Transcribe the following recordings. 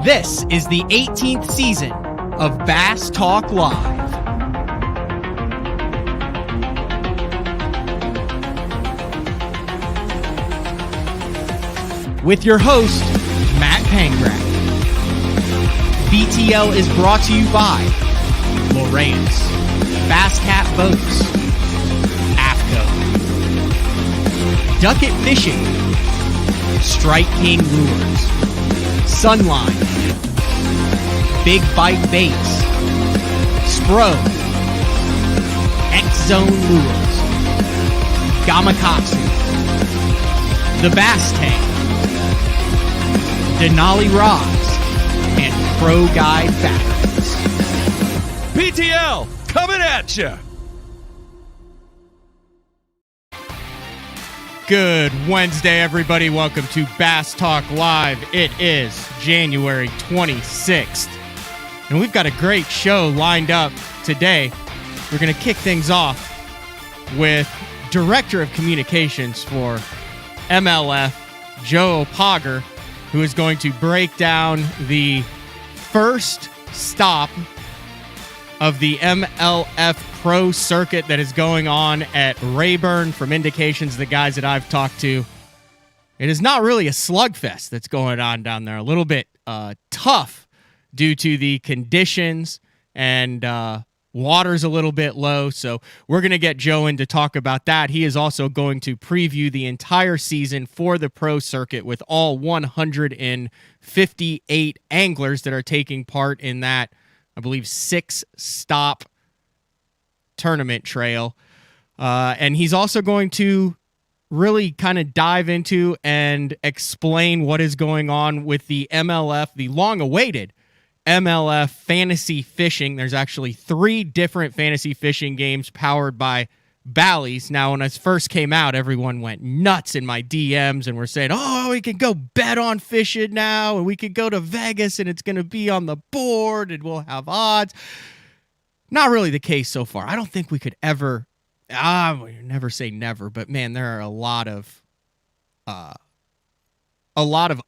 This is the 18th season of Bass Talk Live. With your host, Matt Pangrath. BTL is brought to you by Lowrance, Bass Cat Boats, AFCO, Ducket Fishing, Strike King Lures, Sunline, Big Bite Baits, Spro, X-Zone Lures, Gamakatsu, The Bass Tank, Denali Rods, and Pro Guide Batteries. BTL, coming at you! Good Wednesday, everybody. Welcome to Bass Talk Live. It is January 26th, and we've got a great show lined up today. We're going to kick things off with Director of Communications for MLF, Joe Opager, who is going to break down the first stop of the MLF Pro Circuit that is going on at Rayburn. From indications the guys that I've talked to, it is not really a slugfest that's going on down there. A little bit tough due to the conditions, and water's a little bit low. So we're going to get Joe in to talk about that. He is also going to preview the entire season for the Pro Circuit with all 158 anglers that are taking part in that, I believe, 6-stop tournament trail. And he's also going to really kind of dive into and explain what is going on with the MLF, the long-awaited MLF fantasy fishing. There's actually 3 different fantasy fishing games powered by Bally's. Now, when it first came out, everyone went nuts in my DMs and were saying, oh, we can go bet on fishing now, and we could go to Vegas and it's going to be on the board and we'll have odds. Not really the case so far. I don't think we could ever, never say never, but man, there are a lot of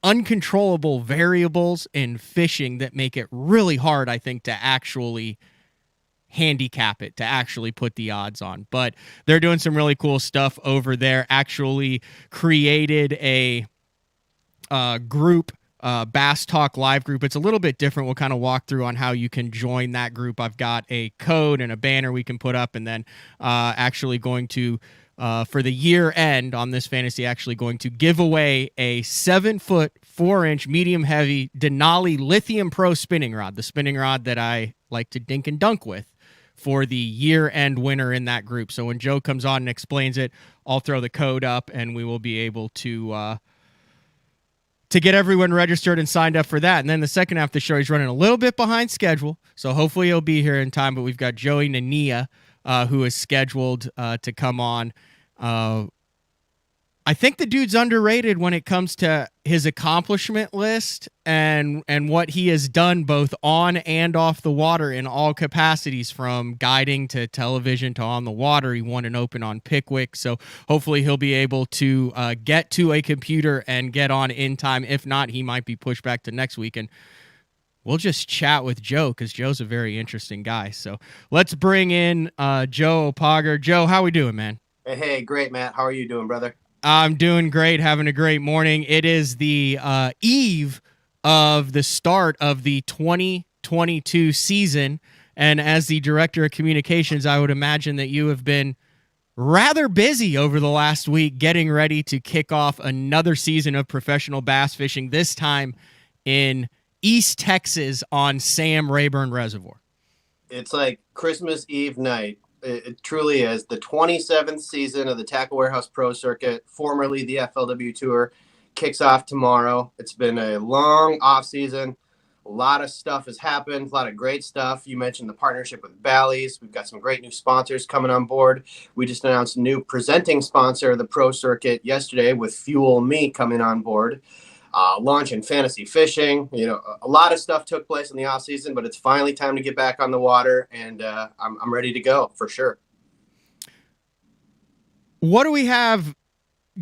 uncontrollable variables in fishing that make it really hard, I think, to actually handicap it, to actually put the odds on. But they're doing some really cool stuff over there. Actually created a group, Bass Talk Live group. It's a little bit different. We'll kind of walk through on how you can join that group. I've got a code and a banner we can put up, and then actually going to for the year end on this fantasy, actually going to give away a 7-foot, 4-inch, medium heavy Denali Lithium Pro spinning rod, the spinning rod that I like to dink and dunk with, for the year end winner in that group. So when Joe comes on and explains it, I'll throw the code up and we will be able to get everyone registered and signed up for that. And then the second half of the show, he's running a little bit behind schedule, so hopefully he'll be here in time. But we've got Joey Nania, who is scheduled to come on. I think the dude's underrated when it comes to his accomplishment list and what he has done both on and off the water in all capacities, from guiding to television to on the water. He won an Open on Pickwick, so hopefully he'll be able to get to a computer and get on in time. If not, he might be pushed back to next week, and we'll just chat with Joe because Joe's a very interesting guy. So let's bring in Joe Opager. Joe, how we doing, man? Hey, great, Matt. How are you doing, brother? I'm doing great, having a great morning. It is the eve of the start of the 2022 season, and as the Director of Communications, I would imagine that you have been rather busy over the last week getting ready to kick off another season of professional bass fishing, this time in East Texas on Sam Rayburn Reservoir. It's like Christmas Eve night. It truly is. The 27th season of the Tackle Warehouse Pro Circuit, formerly the FLW Tour, kicks off tomorrow. It's been a long off season. A lot of stuff has happened, a lot of great stuff. You mentioned the partnership with Bally's. We've got some great new sponsors coming on board. We just announced a new presenting sponsor of the Pro Circuit yesterday with Fuel Me coming on board. Launch in fantasy fishing. You know, a lot of stuff took place in the off season, but it's finally time to get back on the water, and I'm ready to go for sure. What do we have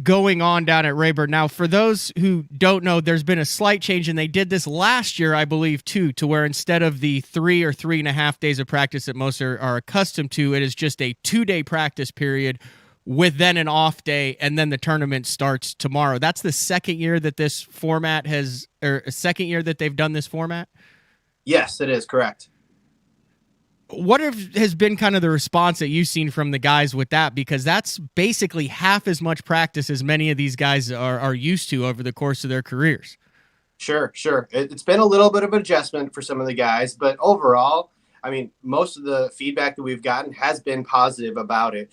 going on down at Rayburn. Now, for those who don't know, there's been a slight change, and they did this last year, I believe, too, to where instead of the 3 or 3.5 days of practice that most are accustomed to, it is just a 2-day practice period with then an off day, and then the tournament starts tomorrow. That's the second year that this format second year that they've done this format? Yes, it is, correct. What has been kind of the response that you've seen from the guys with that? Because that's basically half as much practice as many of these guys are used to over the course of their careers. Sure. It's been a little bit of an adjustment for some of the guys, but overall, I mean, most of the feedback that we've gotten has been positive about it.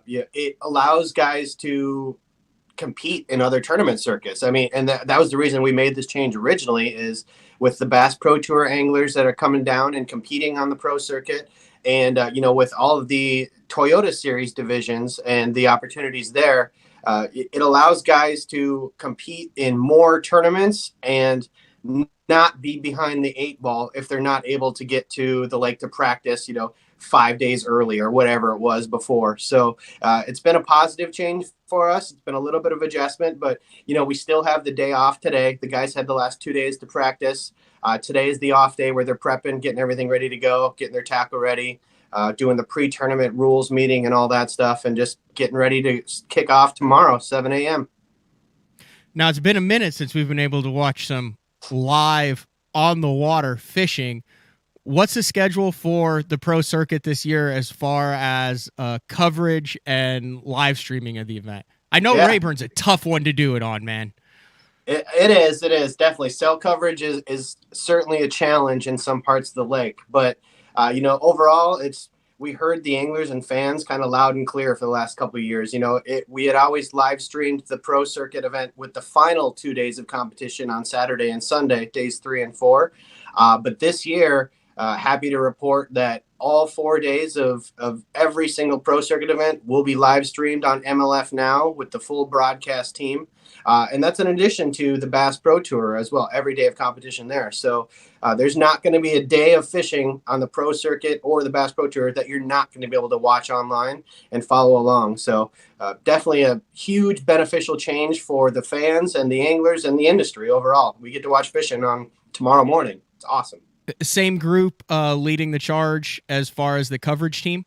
It allows guys to compete in other tournament circuits. I mean, and that was the reason we made this change originally, is with the Bass Pro Tour anglers that are coming down and competing on the pro circuit. And, with all of the Toyota Series divisions and the opportunities there, it allows guys to compete in more tournaments and not be behind the 8 ball if they're not able to get to the lake to practice, 5 days early or whatever it was before. So it's been a positive change for us. It's been a little bit of adjustment, but we still have the day off today. The guys had the last 2 days to practice. Today is the off day where they're prepping, getting everything ready to go, getting their tackle ready, doing the pre-tournament rules meeting and all that stuff, and just getting ready to kick off tomorrow, 7 a.m. Now, it's been a minute since we've been able to watch some live on the water fishing. What's the schedule for the pro circuit this year as far as coverage and live streaming of the event? I know Rayburn's a tough one to do it on, man. It is definitely. Cell coverage is certainly a challenge in some parts of the lake, but overall, we heard the anglers and fans kind of loud and clear for the last couple of years. We had always live streamed the pro circuit event with the final 2 days of competition on Saturday and Sunday, days 3 and 4. But this year, happy to report that all 4 days of every single pro circuit event will be live streamed on MLF Now with the full broadcast team. And that's in addition to the Bass Pro Tour as well, every day of competition there. So there's not going to be a day of fishing on the pro circuit or the Bass Pro Tour that you're not going to be able to watch online and follow along. So definitely a huge beneficial change for the fans and the anglers and the industry overall. We get to watch fishing on tomorrow morning. It's awesome. Same group leading the charge as far as the coverage team?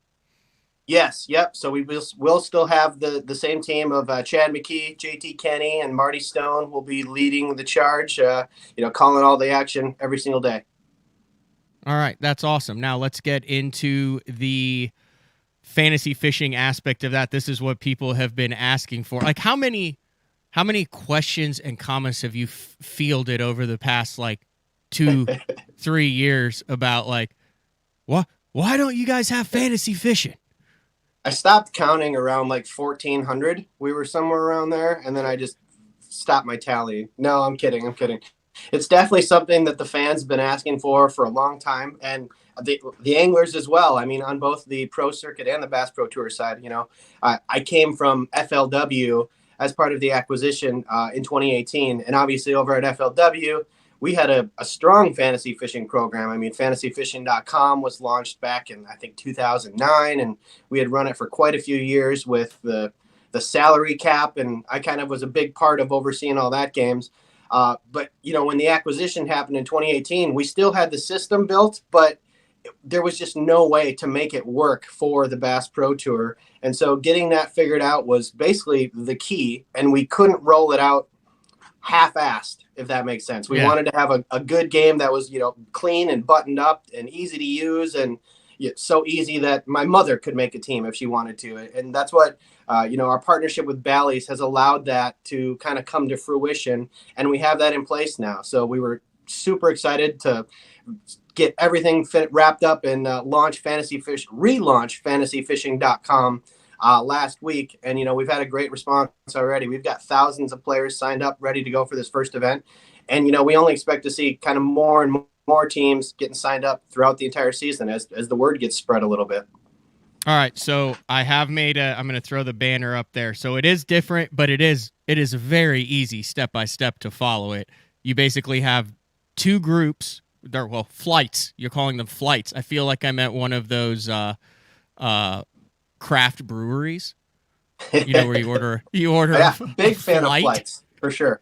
Yes, yep. So we'll still have the same team of Chad McKee, JT Kenny, and Marty Stone will be leading the charge, calling all the action every single day. All right, that's awesome. Now let's get into the fantasy fishing aspect of that. This is what people have been asking for. Like, how many questions and comments have you fielded over the past 2-3 years about why don't you guys have fantasy fishing? I stopped counting around 1,400. We were somewhere around there, and then I just stopped my tally. No, I'm kidding. It's definitely something that the fans have been asking for a long time, and the anglers as well. I mean, on both the pro circuit and the Bass Pro Tour side, I came from FLW as part of the acquisition in 2018, and obviously over at FLW, we had a strong fantasy fishing program. I mean, fantasyfishing.com was launched back in, I think, 2009, and we had run it for quite a few years with the salary cap, and I kind of was a big part of overseeing all that games. But, when the acquisition happened in 2018, we still had the system built, but there was just no way to make it work for the Bass Pro Tour. And so getting that figured out was basically the key, and we couldn't roll it out half-assed, if that makes sense. We wanted to have a good game that was, clean and buttoned up and easy to use, and so easy that my mother could make a team if she wanted to. And that's what, our partnership with Bally's has allowed that to kind of come to fruition, and we have that in place now. So we were super excited to get everything wrapped up and relaunch fantasyfishing.com last week. And, we've had a great response already. We've got thousands of players signed up, ready to go for this first event. And, we only expect to see kind of more and more teams getting signed up throughout the entire season as the word gets spread a little bit. All right. So I have I'm going to throw the banner up there. So it is different, but it is very easy step-by-step to follow it. You basically have 2 groups. Flights. You're calling them flights. I feel like I'm at one of those craft breweries. You know, where you order Yeah, a big fan of flight, flights for sure.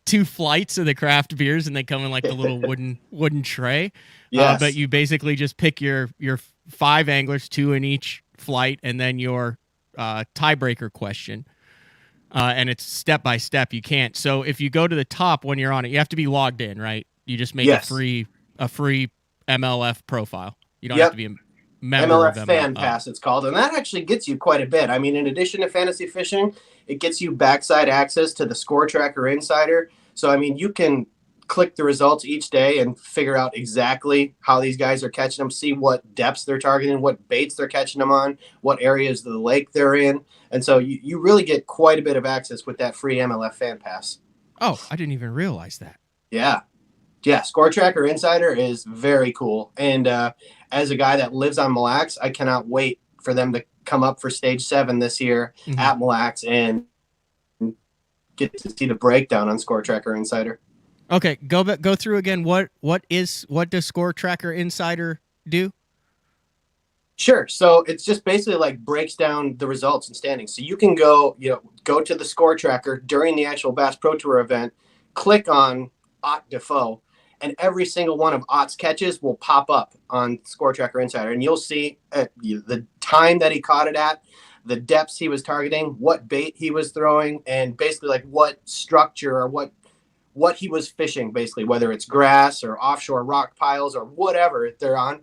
two flights of the craft beers, and they come in like the little wooden tray. But Yes. you basically just pick your 5 anglers, 2 in each flight, and then your tiebreaker question. And it's step by step. You can't. So if you go to the top when you're on it, you have to be logged in, right? You just make Yes. a free MLF profile. You don't Yep. have to be a member MLF of Fan MLF. Pass, it's called, and that actually gets you quite a bit. I mean, in addition to fantasy fishing, it gets you backside access to the Score Tracker Insider. So, I mean, you can click the results each day and figure out exactly how these guys are catching them, see what depths they're targeting, what baits they're catching them on, what areas of the lake they're in. And so you really get quite a bit of access with that free MLF Fan Pass. Oh, I didn't even realize that. Yeah. Yeah, Score Tracker Insider is very cool. And as a guy that lives on Mille Lacs, I cannot wait for them to come up for Stage 7 this year at Mille Lacs and get to see the breakdown on Score Tracker Insider. Okay, go through again. What does Score Tracker Insider do? Sure. So it's just basically like breaks down the results and standings. So you can go to the Score Tracker during the actual Bass Pro Tour event, click on Ott Defoe, and every single one of Ott's catches will pop up on Score Tracker Insider, and you'll see the time that he caught it at, the depths he was targeting, what bait he was throwing, and basically like what structure or what he was fishing, basically, whether it's grass or offshore rock piles or whatever they're on.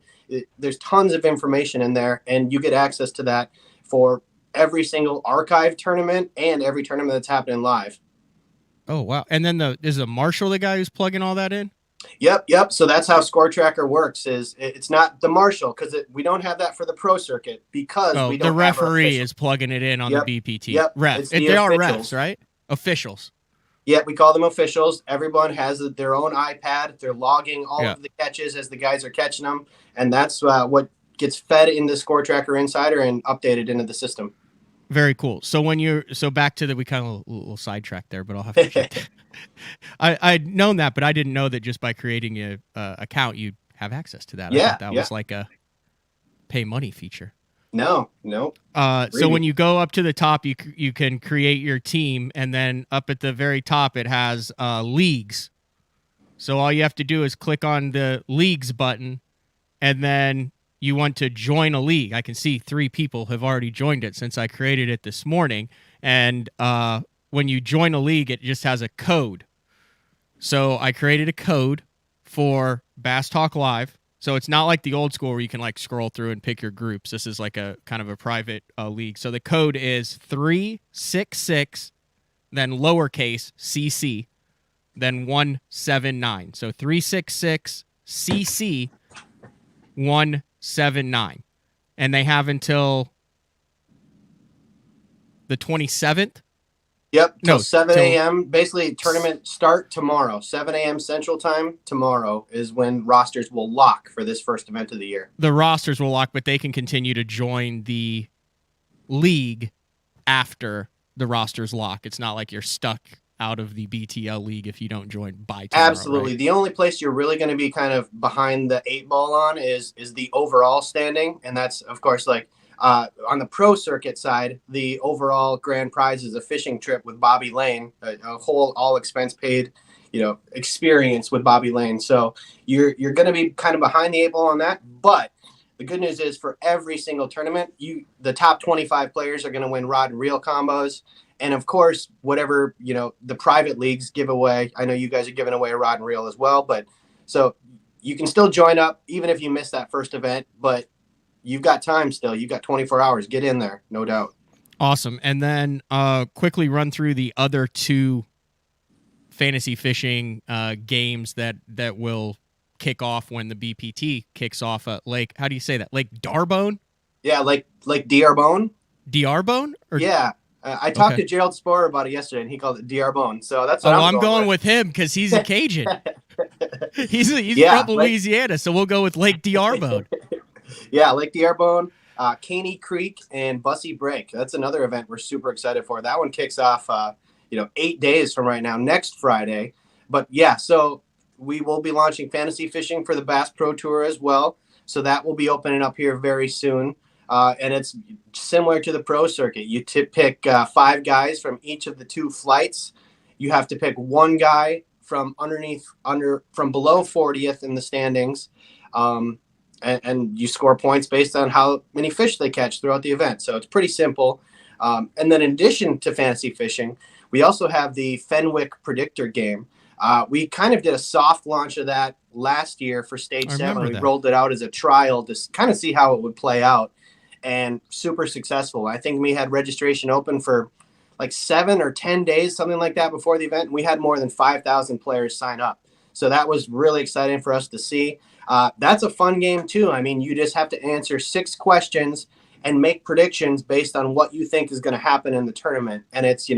There's tons of information in there, and you get access to that for every single archive tournament and every tournament that's happening live. Oh, wow. And then is the Marshall the guy who's plugging all that in? Yep. So that's how Score Tracker works. It's not the Marshall, because we don't have that for the Pro Circuit, because we don't. The referee is plugging it in on the BPT. Yep. Refs. They are officials. refs, right? Officials. Yeah, we call them officials. Everyone has their own iPad. They're logging all of the catches as the guys are catching them, and that's what gets fed into Score Tracker Insider and updated into the system. Very cool. So back to we kind of a little sidetracked there, but I'll have to check that. I'd known that, but I didn't know that just by creating a account you'd have access to that. I thought that was like a pay money feature. No. So when you go up to the top, you can create your team, and then up at the very top it has leagues. So all you have to do is click on the leagues button, and then you want to join a league. I can see 3 people have already joined it since I created it this morning. And when you join a league, it just has a code. So I created a code for Bass Talk Live. So it's not like the old school where you can like scroll through and pick your groups. This is like a kind of a private league. So the code is 366, then lowercase cc, then 179. So 366 cc 179. And they have until the 27th. Yep, till 7 a.m. Basically, tournament start tomorrow. 7 a.m. Central Time tomorrow is when rosters will lock for this first event of the year. The rosters will lock, but they can continue to join the league after the rosters lock. It's not like you're stuck out of the BTL league if you don't join by tomorrow. Absolutely. Right? The only place you're really going to be kind of behind the 8 ball on is the overall standing, and that's, of course, like on the Pro Circuit side, the overall grand prize is a fishing trip with Bobby Lane, a whole all expense paid, experience with Bobby Lane. So you're going to be kind of behind the 8 ball on that. But the good news is for every single tournament, the top 25 players are going to win rod and reel combos. And of course, whatever, the private leagues give away. I know you guys are giving away a rod and reel as well, but so you can still join up even if you miss that first event, but you've got time still. You've got 24 hours. Get in there, no doubt. Awesome. And then quickly run through the other 2 fantasy fishing games that will kick off when the BPT kicks off at Lake. How do you say that? Lake Darbone? Yeah, like D'Arbone. D'Arbone? Yeah. I talked to Gerald Sporer about it yesterday, and he called it D'Arbone. So that's what I'm going with him because he's a Cajun. he's from Louisiana, so we'll go with Lake D'Arbone. Yeah, Lake D'Arbone, Caney Creek, and Bussy Break. That's another event we're super excited for. That one kicks off, 8 days from right now, next Friday. But yeah, so we will be launching fantasy fishing for the Bass Pro Tour as well. So that will be opening up here very soon. and it's similar to the pro circuit. You pick 5 guys from each of the 2 flights. You have to pick 1 guy from from below 40th in the standings, and you score points based on how many fish they catch throughout the event. So it's pretty simple. And then in addition to fantasy fishing, we also have the Fenwick Predictor game. We kind of did a soft launch of that last year for Stage 7. We rolled it out as a trial to kind of see how it would play out, and super successful. I think we had registration open for like 7 or 10 days, something like that, before the event. And we had more than 5,000 players sign up. So that was really exciting for us to see. That's a fun game too. I mean, you just have to answer 6 questions and make predictions based on what you think is going to happen in the tournament. And it's,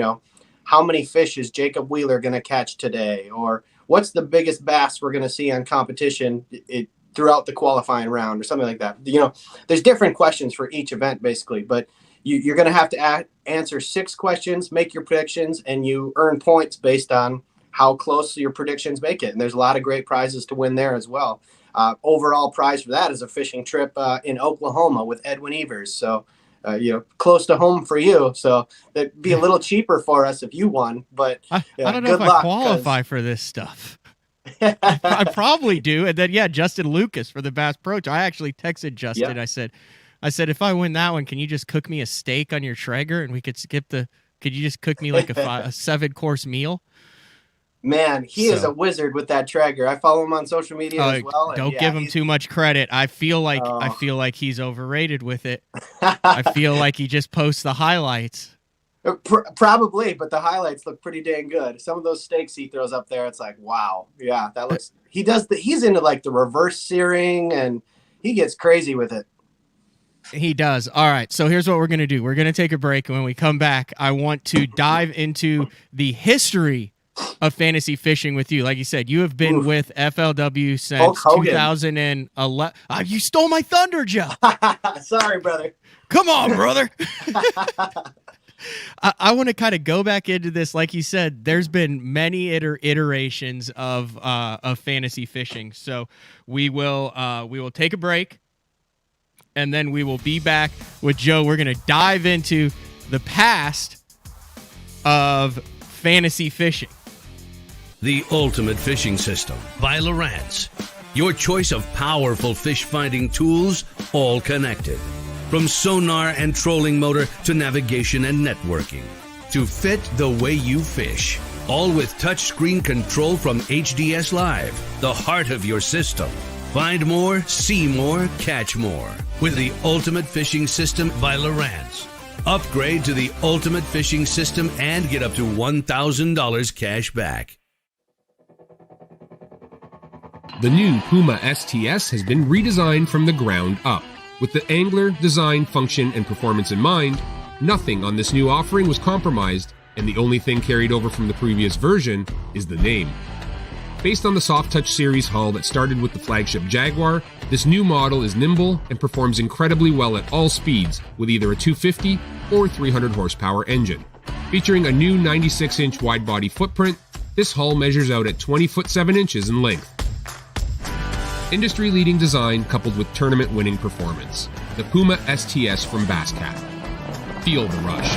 how many fish is Jacob Wheeler going to catch today? Or what's the biggest bass we're going to see on competition throughout the qualifying round, or something like that. There's different questions for each event basically, but you're going to have to answer 6 questions, make your predictions, and you earn points based on how close your predictions make it. And there's a lot of great prizes to win there as well. Overall prize for that is a fishing trip in Oklahoma with Edwin Evers. So, close to home for you. So that'd be a little cheaper for us if you won. But I don't know if I qualify for this stuff. I probably do. And then, Justin Lucas for the Bass Pro. I actually texted Justin. Yep. I said, if I win that one, can you just cook me a steak on your Traeger and we could skip could you just cook me like a 7-course meal? Man, he is a wizard with that Traeger. I follow him on social media as well. Don't give him too much credit. I feel like he's overrated with it. I feel like he just posts the highlights. Probably, but the highlights look pretty dang good. Some of those steaks he throws up there, it's like, wow. Yeah, that looks. He's into like the reverse searing, and he gets crazy with it. He does. All right, so here's what we're going to do. We're going to take a break, and when we come back, I want to dive into the history of fantasy fishing with you. Like you said, you have been with FLW since 2011. You stole my thunder, Joe. Sorry, brother. Come on, brother. I want to kind of go back into this. Like you said, there's been many iterations of fantasy fishing. So we will take a break, and then we will be back with Joe. We're going to dive into the past of fantasy fishing. The Ultimate Fishing System by Lowrance. Your choice of powerful fish-finding tools, all connected. From sonar and trolling motor to navigation and networking. To fit the way you fish. All with touchscreen control from HDS Live, the heart of your system. Find more, see more, catch more. With the Ultimate Fishing System by Lowrance. Upgrade to the Ultimate Fishing System and get up to $1,000 cash back. The new Puma STS has been redesigned from the ground up. With the angler, design, function, and performance in mind, nothing on this new offering was compromised, and the only thing carried over from the previous version is the name. Based on the Soft Touch series hull that started with the flagship Jaguar, this new model is nimble and performs incredibly well at all speeds with either a 250 or 300 horsepower engine. Featuring a new 96-inch wide-body footprint, this hull measures out at 20 foot 7 inches in length. Industry-leading design coupled with tournament-winning performance. The Puma STS from Basscat. Feel the rush.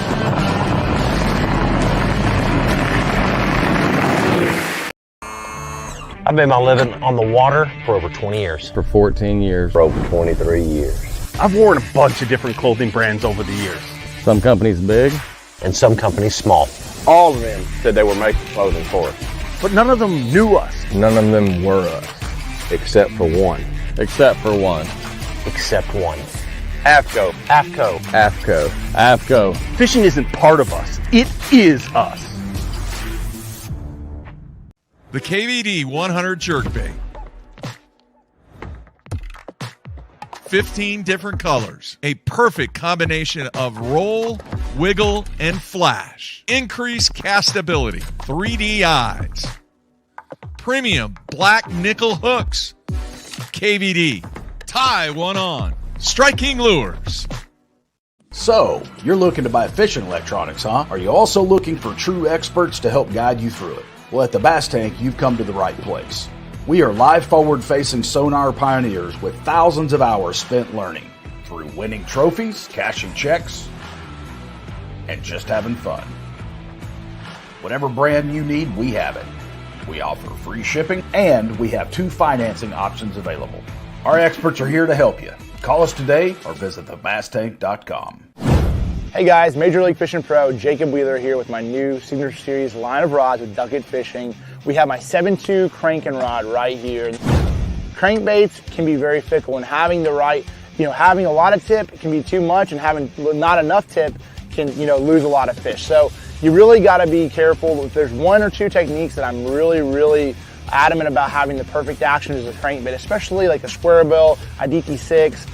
I've made my living on the water for over 20 years. For 14 years. For over 23 years. I've worn a bunch of different clothing brands over the years. Some companies big. And some companies small. All of them said they were making clothing for us. But none of them knew us. None of them were us. Except for one. Except for one. Except one. AFCO. AFCO. AFCO. AFCO. Fishing isn't part of us. It is us. The KVD 100 jerkbait. 15 different colors. A perfect combination of roll, wiggle, and flash. Increased castability. 3D eyes. Premium black nickel hooks. KVD. Tie one on. Striking lures. So, you're looking to buy fishing electronics, huh? Are you also looking for true experts to help guide you through it? Well, at the Bass Tank, you've come to the right place. We are live forward-facing sonar pioneers with thousands of hours spent learning. For through winning trophies, cashing checks, and just having fun. Whatever brand you need, we have it. We offer free shipping, and we have 2 financing options available. Our experts are here to help you. Call us today or visit thebasstank.com. Hey guys, Major League Fishing Pro Jacob Wheeler here with my new Signature Series line of rods with Duck It Fishing. We have my 7.2 cranking rod right here. Crankbaits can be very fickle, and having the right, having a lot of tip can be too much, and having not enough tip can, lose a lot of fish. So you really got to be careful. If there's 1 or 2 techniques that I'm really adamant about having the perfect action as a crankbait, especially like the square bill, IDT 6,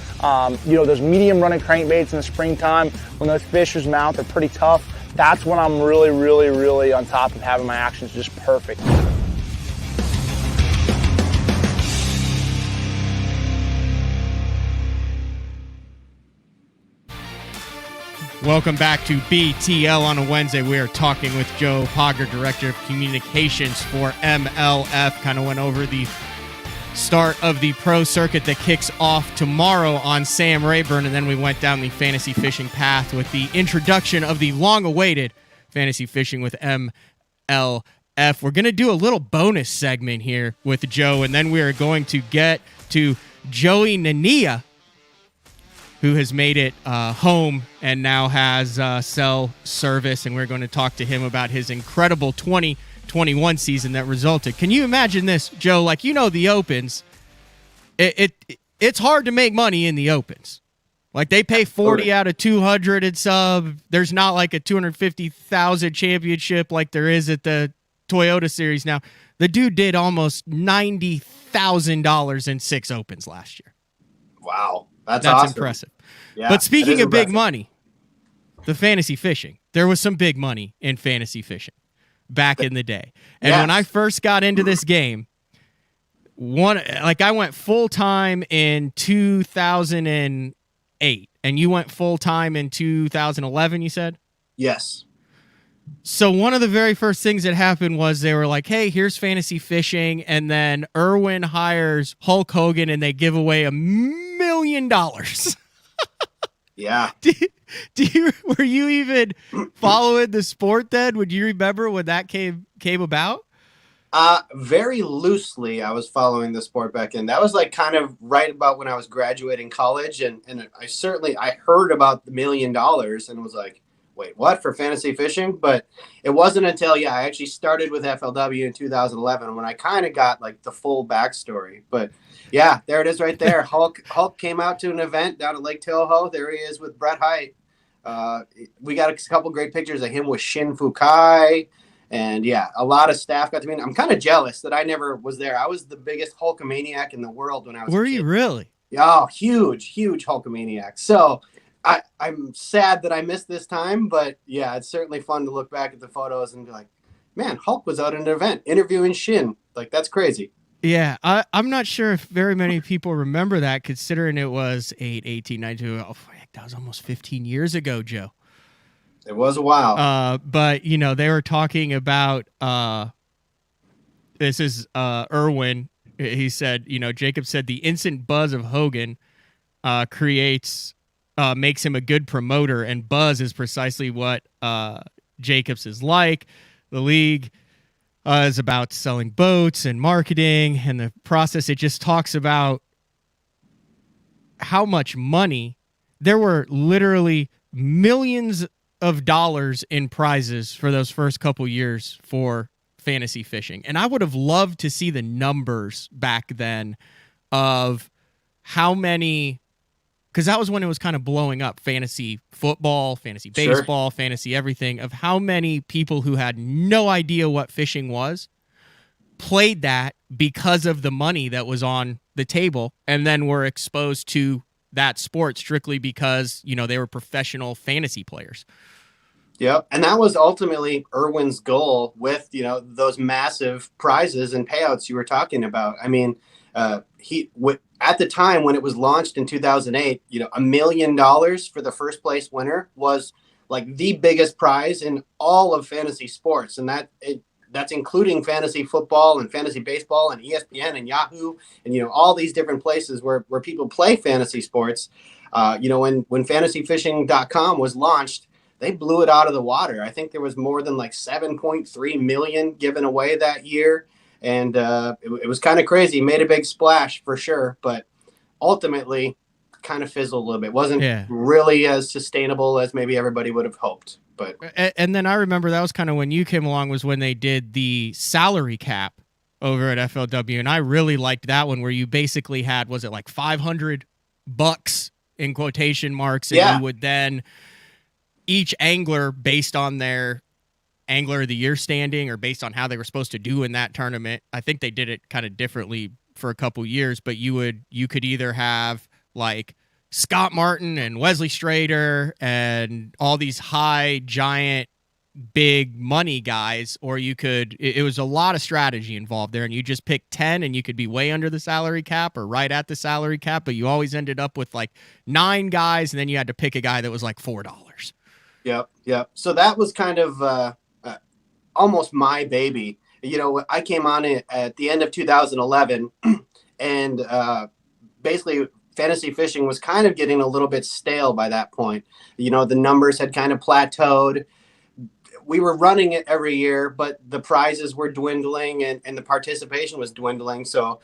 those medium running crankbaits in the springtime when those fish's mouth are pretty tough. That's when I'm really on top of having my actions just perfect. Welcome back to BTL on a Wednesday. We are talking with Joe Opager, Director of Communications for MLF. Kind of went over the start of the pro circuit that kicks off tomorrow on Sam Rayburn, and then we went down the fantasy fishing path with the introduction of the long-awaited fantasy fishing with MLF. We're going to do a little bonus segment here with Joe, and then we are going to get to Joey Nania, who has made it home and now has cell service, and we're going to talk to him about his incredible 2021 season that resulted. Can you imagine this, Joe? Like, the Opens, it's hard to make money in the Opens. Like, they pay 40 out of 200 at sub. There's not like a 250,000 championship like there is at the Toyota Series now. The dude did almost $90,000 in 6 Opens last year. Wow. That's awesome. impressive. Yeah, but speaking of big money, the fantasy fishing, there was some big money in fantasy fishing back in the day. And when I first got into this game, I went full time in 2008, and you went full time in 2011, you said? Yes. So one of the very first things that happened was they were like, hey, here's fantasy fishing. And then Irwin hires Hulk Hogan and they give away $1 million. Yeah. Were you even following the sport then? Would you remember when that came about? Very loosely, I was following the sport back then. That was like kind of right about when I was graduating college. And I heard about the $1 million and was like, wait, what, for fantasy fishing? But it wasn't until, I actually started with FLW in 2011 when I kind of got like the full backstory. But yeah, there it is right there. Hulk came out to an event down at Lake Tahoe. There he is with Brett Hite. We got a couple great pictures of him with Shin Fukai. And yeah, a lot of staff got to meet. I'm kind of jealous that I never was there. I was the biggest Hulkamaniac in the world when I was a kid. Were you really? Oh, huge Hulkamaniac. So I'm sad that I missed this time, but yeah, it's certainly fun to look back at the photos and be like, man, Hulk was out at an event interviewing Shin. Like, that's crazy. Yeah, I'm not sure if very many people remember that, considering it was 18, 19, that was almost 15 years ago, Joe. It was a while. But, they were talking about, this is Irwin. He said, Jacob said the instant buzz of Hogan makes him a good promoter, and buzz is precisely what Jacobs is like. The league is about selling boats and marketing and the process. It just talks about how much money. There were literally millions of dollars in prizes for those first couple years for fantasy fishing. And I would have loved to see the numbers back then of how many, because that was when it was kind of blowing up, fantasy football, fantasy baseball, fantasy everything, of how many people who had no idea what fishing was played that because of the money that was on the table, and then were exposed to that sport strictly because, they were professional fantasy players. Yep. And that was ultimately Irwin's goal with, those massive prizes and payouts you were talking about. I mean, at the time when it was launched in 2008, $1 million for the first place winner was like the biggest prize in all of fantasy sports. And that's including fantasy football and fantasy baseball and ESPN and Yahoo and, all these different places where people play fantasy sports. When fantasyfishing.com was launched, they blew it out of the water. I think there was more than like 7.3 million given away that year. And it was kind of crazy. Made a big splash for sure, but ultimately kind of fizzled a little bit. Wasn't really as sustainable as maybe everybody would have hoped. But and then I remember that was kind of when you came along, was when they did the salary cap over at FLW, and I really liked that one, where you basically had, was it like $500 in quotation marks, and you would then, each angler, based on their Angler of the Year standing or based on how they were supposed to do in that tournament, I think they did it kind of differently for a couple years, but you could either have like Scott Martin and Wesley Strader and all these high, giant, big money guys, or you could, it was a lot of strategy involved there, and you just picked 10 and you could be way under the salary cap or right at the salary cap, but you always ended up with like 9 guys, and then you had to pick a guy that was like $4. Yep. So that was kind of almost my baby. I came on it at the end of 2011, and basically fantasy fishing was kind of getting a little bit stale by that point. The numbers had kind of plateaued. We were running it every year, but the prizes were dwindling and the participation was dwindling. So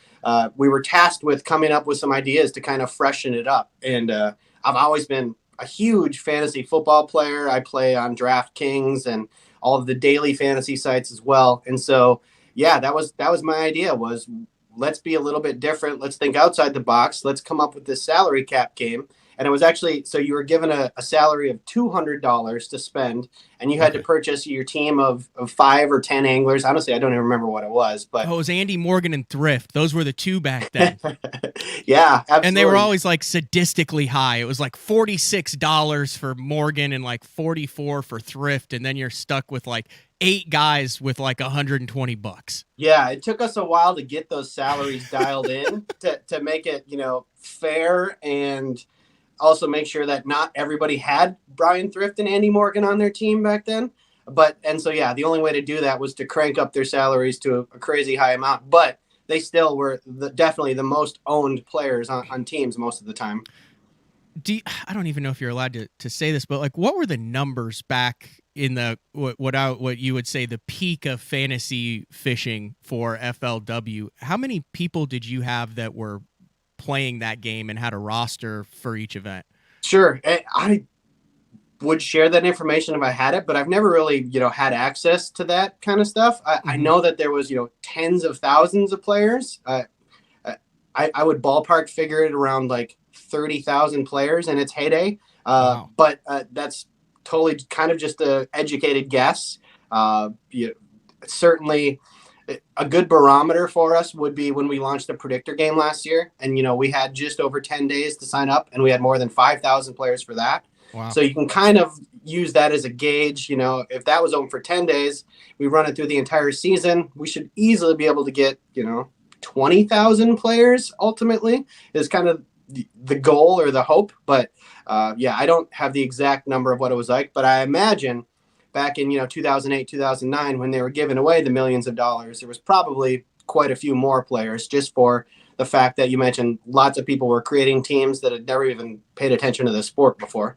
we were tasked with coming up with some ideas to kind of freshen it up. And I've always been a huge fantasy football player. I play on DraftKings and all of the daily fantasy sites as well. And so, that was my idea, was let's be a little bit different. Let's think outside the box. Let's come up with this salary cap game. And it was actually, so you were given a salary of $200 to spend, and you had to purchase your team of 5 or 10 anglers. Honestly, I don't even remember what it was, but it was Andy Morgan and Thrift. Those were the two back then. Yeah, absolutely. And they were always like sadistically high. It was like $46 for Morgan and like $44 for Thrift, and then you're stuck with like 8 guys with like $120. Yeah, it took us a while to get those salaries dialed in to make it, fair, and also make sure that not everybody had Brian Thrift and Andy Morgan on their team back then. The only way to do that was to crank up their salaries to a crazy high amount. But they still were definitely the most owned players on teams most of the time. I don't even know if you're allowed to say this, but like, what were the numbers back in the what you would say the peak of fantasy fishing for FLW? How many people did you have that were playing that game and had a roster for each event? Sure. I would share that information if I had it, but I've never really, had access to that kind of stuff. I know that there was, tens of thousands of players. I would ballpark figure it around like 30,000 players in its heyday. Wow. But that's totally kind of just an educated guess. Certainly a good barometer for us would be when we launched the predictor game last year, and we had just over 10 days to sign up, and we had more than 5,000 players for that. Wow. So you can kind of use that as a gauge. If that was open for 10 days, we run it through the entire season, we should easily be able to get 20,000 players ultimately, is kind of the goal or the hope. But I don't have the exact number of what it was like, but I imagine back in 2008, 2009, when they were giving away the millions of dollars, there was probably quite a few more players, just for the fact that you mentioned lots of people were creating teams that had never even paid attention to the sport before.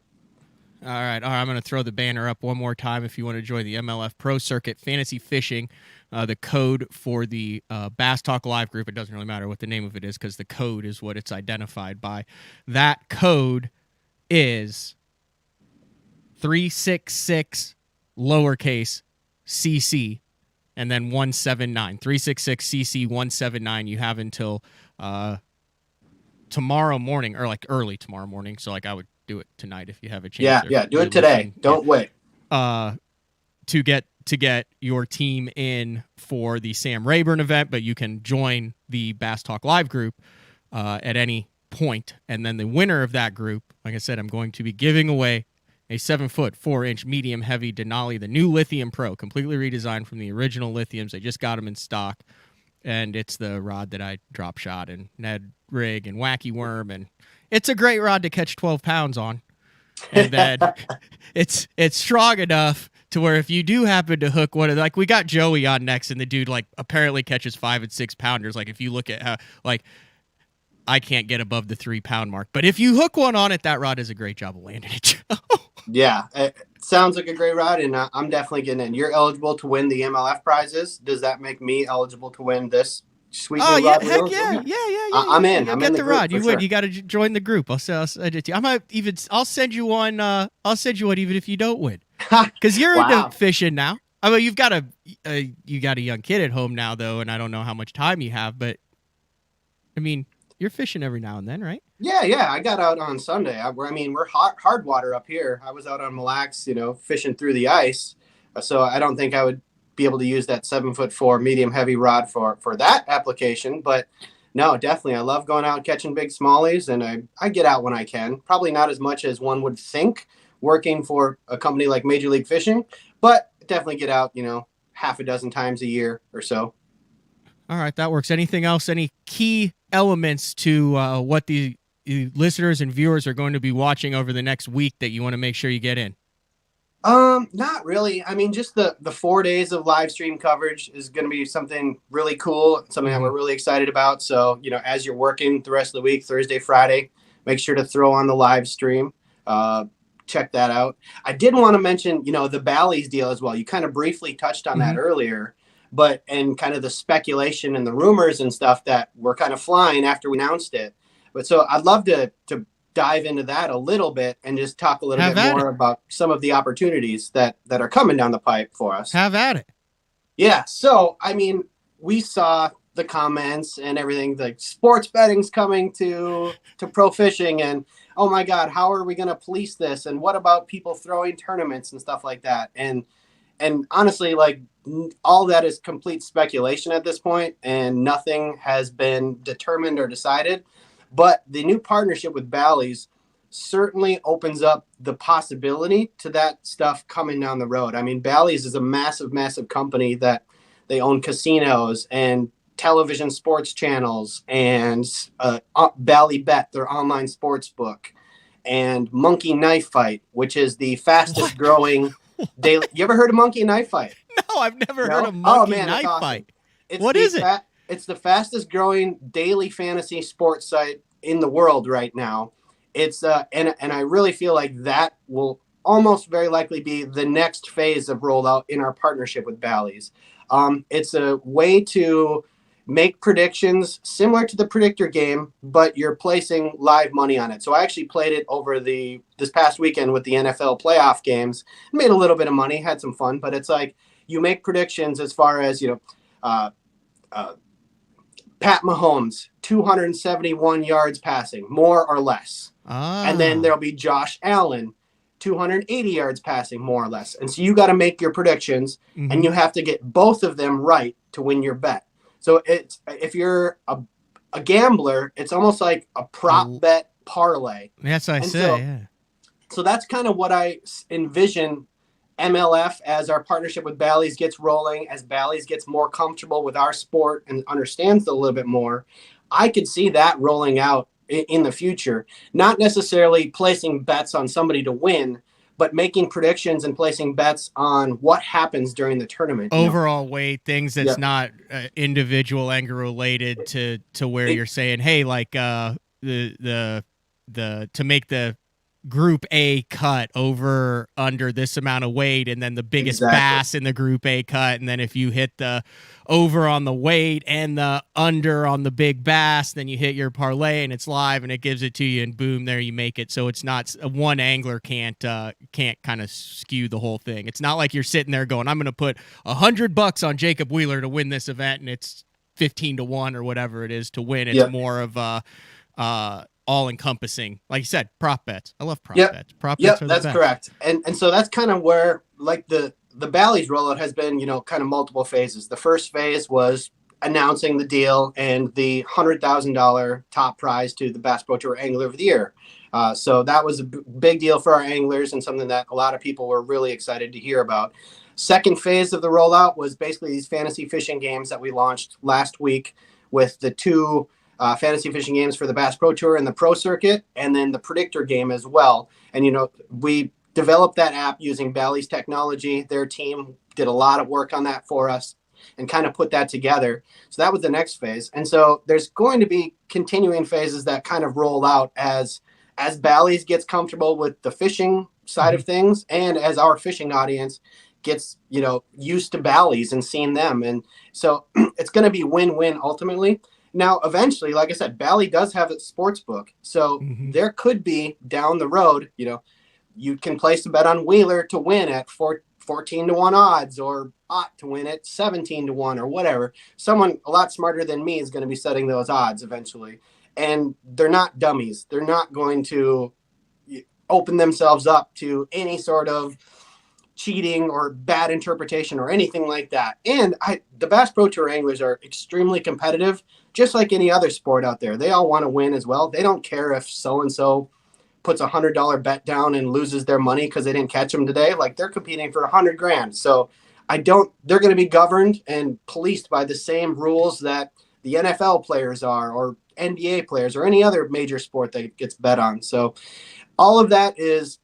All right. I'm going to throw the banner up one more time if you want to join the MLF Pro Circuit Fantasy Fishing. The code for the Bass Talk Live group, it doesn't really matter what the name of it is, because the code is what it's identified by. That code is 366 lowercase cc and then 179. 366 cc 179. You have until tomorrow morning, or like early tomorrow morning. So like I would do it tonight if you have a chance. Yeah, do it today. Don't wait. To get your team in for the Sam Rayburn event, but you can join the Bass Talk Live group at any point. And then the winner of that group, like I said, I'm going to be giving away a 7-foot, 4-inch medium heavy Denali, the new Lithium Pro, completely redesigned from the original Lithiums. I just got them in stock, and it's the rod that I drop shot and Ned rig and Wacky Worm, and it's a great rod to catch 12 pounds on. And then it's strong enough to where if you do happen to hook one of, like, we got Joey on next, and the dude like apparently catches 5 and 6 pounders. Like if you look at how, like, I can't get above the 3 pound mark. But if you hook one on it, that rod does a great job of landing it. Yeah, it sounds like a great rod, and I'm definitely getting in. You're eligible to win the MLF prizes. Does that make me eligible to win this sweet new yeah, rod? heck yeah. I'm in. Yeah, I'm get in the rod. You would. Sure. You got to join the group. I'll send it to you. I'll send you one. I'll send you one even if you don't win, because you're Wow. into fishing now. I mean, you've got a young kid at home now though, and I don't know how much time you have, but I mean, you're fishing every now and then, right? Yeah. I got out on Sunday. We're hard water up here. I was out on Mlf'S, fishing through the ice. So I don't think I would be able to use that 7'4" medium heavy rod for that application. But no, definitely. I love going out catching big smallies, and I get out when I can. Probably not as much as one would think working for a company like Major League Fishing, but definitely get out, half a dozen times a year or so. All right, that works. Anything else? Any key elements to what the listeners and viewers are going to be watching over the next week that you want to make sure you get in? Not really. I mean, just the 4 days of live stream coverage is going to be something really cool, something that we're really excited about. So, as you're working the rest of the week, Thursday, Friday, make sure to throw on the live stream. Check that out. I did want to mention, the Bally's deal as well. You kind of briefly touched on that earlier, and kind of the speculation and the rumors and stuff that were kind of flying after we announced it. But so I'd love to dive into that a little bit and just talk a little bit more about some of the opportunities that are coming down the pipe for us. Have at it. Yeah. So, we saw the comments and everything, like sports betting's coming to pro fishing, and oh my God, how are we going to police this? And what about people throwing tournaments and stuff like that? And honestly, like all that is complete speculation at this point, and nothing has been determined or decided. But the new partnership with Bally's certainly opens up the possibility to that stuff coming down the road. Bally's is a massive, massive company that they own casinos and television sports channels and Bally Bet, their online sports book, and Monkey Knife Fight, which is the fastest growing daily. You ever heard of Monkey Knife Fight? No, I've never heard of Monkey Knife awesome. Fight. What is it? It's the fastest growing daily fantasy sports site in the world right now. It's and I really feel like that will almost very likely be the next phase of rollout in our partnership with Bally's. It's a way to make predictions similar to the predictor game, but you're placing live money on it. So I actually played it over this past weekend with the NFL playoff games, made a little bit of money, had some fun, but it's like you make predictions as far as, Pat Mahomes, 271 yards passing, more or less. And then there'll be Josh Allen, 280 yards passing, more or less. And so you got to make your predictions, and you have to get both of them right to win your bet. So if you're a gambler, it's almost like a prop bet parlay. That's what I say. So that's kind of what I envision MLF, as our partnership with Bally's gets rolling, as Bally's gets more comfortable with our sport and understands it a little bit more. I could see that rolling out in the future, not necessarily placing bets on somebody to win, but making predictions and placing bets on what happens during the tournament. Overall weight, things that's not individual angle related to where you're saying, hey, like the to make the group A cut over under this amount of weight, and then the biggest bass in the group A cut, and then if you hit the over on the weight and the under on the big bass, then you hit your parlay and it's live and it gives it to you, and boom, there you make it. So it's not one angler can't kind of skew the whole thing. It's not like you're sitting there going, I'm going to put $100 on Jacob Wheeler to win this event, and it's 15-1 or whatever it is to win. It's more of a all-encompassing, like you said, prop bets. I love prop bets. Prop bets are the that's best. correct. And so that's kind of where, like, the Bally's rollout has been, kind of multiple phases. The first phase was announcing the deal and the $100,000 top prize to the Bass Pro Tour Angler of the Year. So that was a big deal for our anglers and something that a lot of people were really excited to hear about. Second phase of the rollout was basically these fantasy fishing games that we launched last week, with the two fantasy fishing games for the Bass Pro Tour and the Pro Circuit, and then the predictor game as well. And, we developed that app using Bally's technology. Their team did a lot of work on that for us. and kind of put that together. So that was the next phase. And so there's going to be continuing phases that kind of roll out as Bally's gets comfortable with the fishing side of things, and as our fishing audience gets, used to Bally's and seeing them. And so it's going to be win-win ultimately. Now, eventually, like I said, Bally does have its sports book. So there could be down the road, you can place a bet on Wheeler to win at 14 to 1 odds, or Ott to win at 17 to 1 or whatever. Someone a lot smarter than me is going to be setting those odds eventually. And they're not dummies. They're not going to open themselves up to any sort of cheating or bad interpretation or anything like that. And the Bass Pro Tour anglers are extremely competitive, just like any other sport out there. They all want to win as well. They don't care if so-and-so puts $100 bet down and loses their money because they didn't catch them today. Like, they're competing for $100,000. So they're going to be governed and policed by the same rules that the NFL players are, or NBA players, or any other major sport that gets bet on. So all of that is,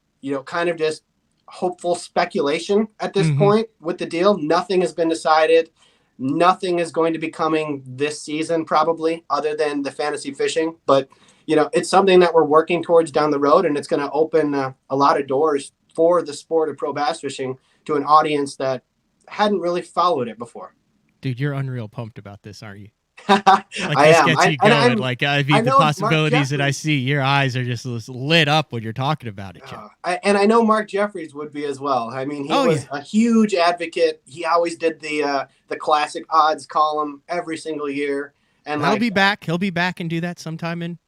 kind of just hopeful speculation at this point with the deal. Nothing has been decided. Nothing is going to be coming this season, probably, other than the fantasy fishing. But, it's something that we're working towards down the road, and it's going to open a lot of doors for the sport of pro bass fishing to an audience that hadn't really followed it before. Dude, you're unreal pumped about this, aren't you? I am. Gets you going. The possibilities that I Jeffrey, see, your eyes are just lit up when you're talking about it, Joe. And I know Mark Jeffries would be as well. I mean, he was a huge advocate. He always did the classic odds column every single year. And he'll be back. He'll be back and do that sometime in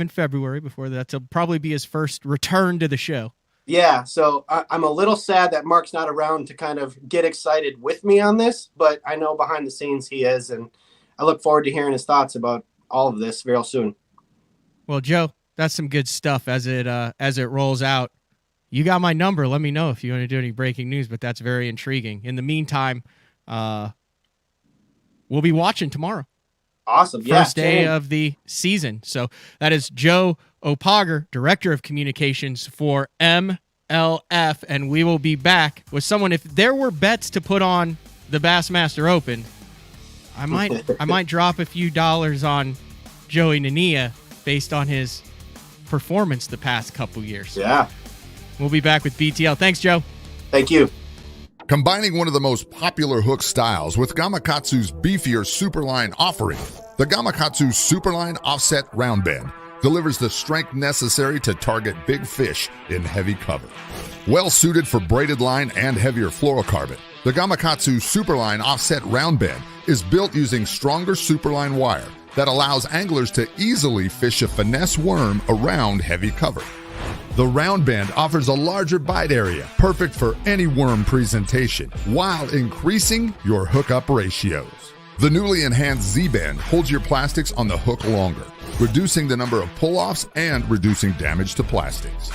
February. Before that'll probably be his first return to the show. Yeah, so I'm a little sad that Mark's not around to kind of get excited with me on this, but I know behind the scenes he is, and I look forward to hearing his thoughts about all of this real soon. Well, Joe, that's some good stuff as it rolls out. You got my number. Let me know if you want to do any breaking news, but that's very intriguing. In the meantime, we'll be watching tomorrow. Awesome. First day of the season. So that is Joe Opager, Director of Communications for MLF, and we will be back with someone. If there were bets to put on the Bassmaster Open, I might drop a few dollars on Joey Nania based on his performance the past couple years. Yeah. We'll be back with BTL. Thanks, Joe. Thank you. Combining one of the most popular hook styles with Gamakatsu's beefier Superline offering, the Gamakatsu Superline Offset Round Bend delivers the strength necessary to target big fish in heavy cover. Well suited for braided line and heavier fluorocarbon, the Gamakatsu Superline Offset Round Bend is built using stronger Superline wire that allows anglers to easily fish a finesse worm around heavy cover. The round bend offers a larger bite area, perfect for any worm presentation, while increasing your hookup ratios. The newly enhanced Z-bend holds your plastics on the hook longer, reducing the number of pull-offs and reducing damage to plastics.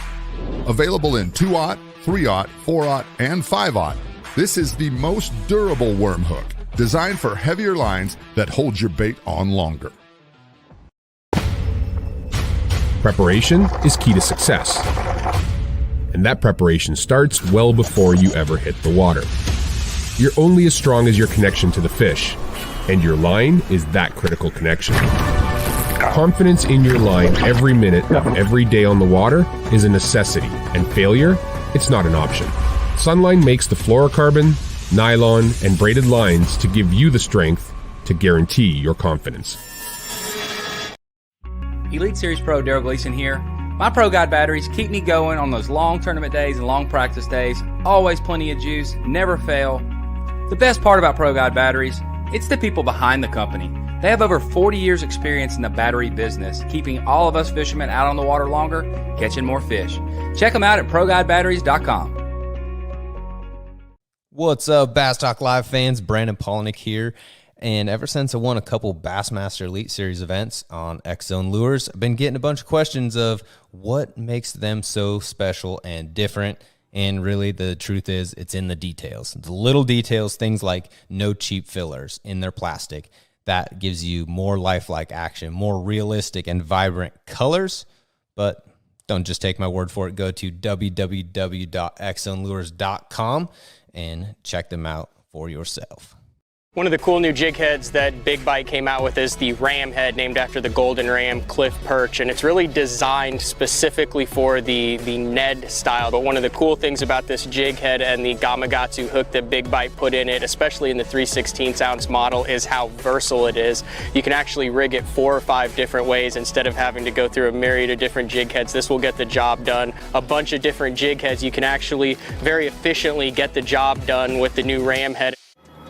Available in 2/0, 3/0, 4/0, and 5/0, this is the most durable worm hook, designed for heavier lines that hold your bait on longer. Preparation is key to success. And that preparation starts well before you ever hit the water. You're only as strong as your connection to the fish, and your line is that critical connection. Confidence in your line every minute of every day on the water is a necessity, and failure, it's not an option. Sunline makes the fluorocarbon, nylon, and braided lines to give you the strength to guarantee your confidence. Elite Series Pro Daryl Gleason here. My Pro Guide batteries keep me going on those long tournament days and long practice days. Always plenty of juice, never fail. The best part about Pro Guide batteries, it's the people behind the company. They have over 40 years experience in the battery business, keeping all of us fishermen out on the water longer, catching more fish. Check them out at ProGuideBatteries.com. What's up, Bass Talk Live fans? Brandon Polnick here. And ever since I won a couple Bassmaster Elite Series events on X-Zone Lures, I've been getting a bunch of questions of what makes them so special and different. And really, the truth is, it's in the details. The little details, things like no cheap fillers in their plastic. That gives you more lifelike action, more realistic and vibrant colors. But don't just take my word for it. Go to www.xzonelures.com and check them out for yourself. One of the cool new jig heads that Big Bite came out with is the ram head, named after the golden ram cliff perch, and it's really designed specifically for the Ned style. But one of the cool things about this jig head and the Gamakatsu hook that Big Bite put in it, especially in the 3/16 ounce model, is how versatile it is. You can actually rig it 4 or 5 different ways instead of having to go through a myriad of different jig heads. This will get the job done. A bunch of different jig heads. You can actually very efficiently get the job done with the new ram head.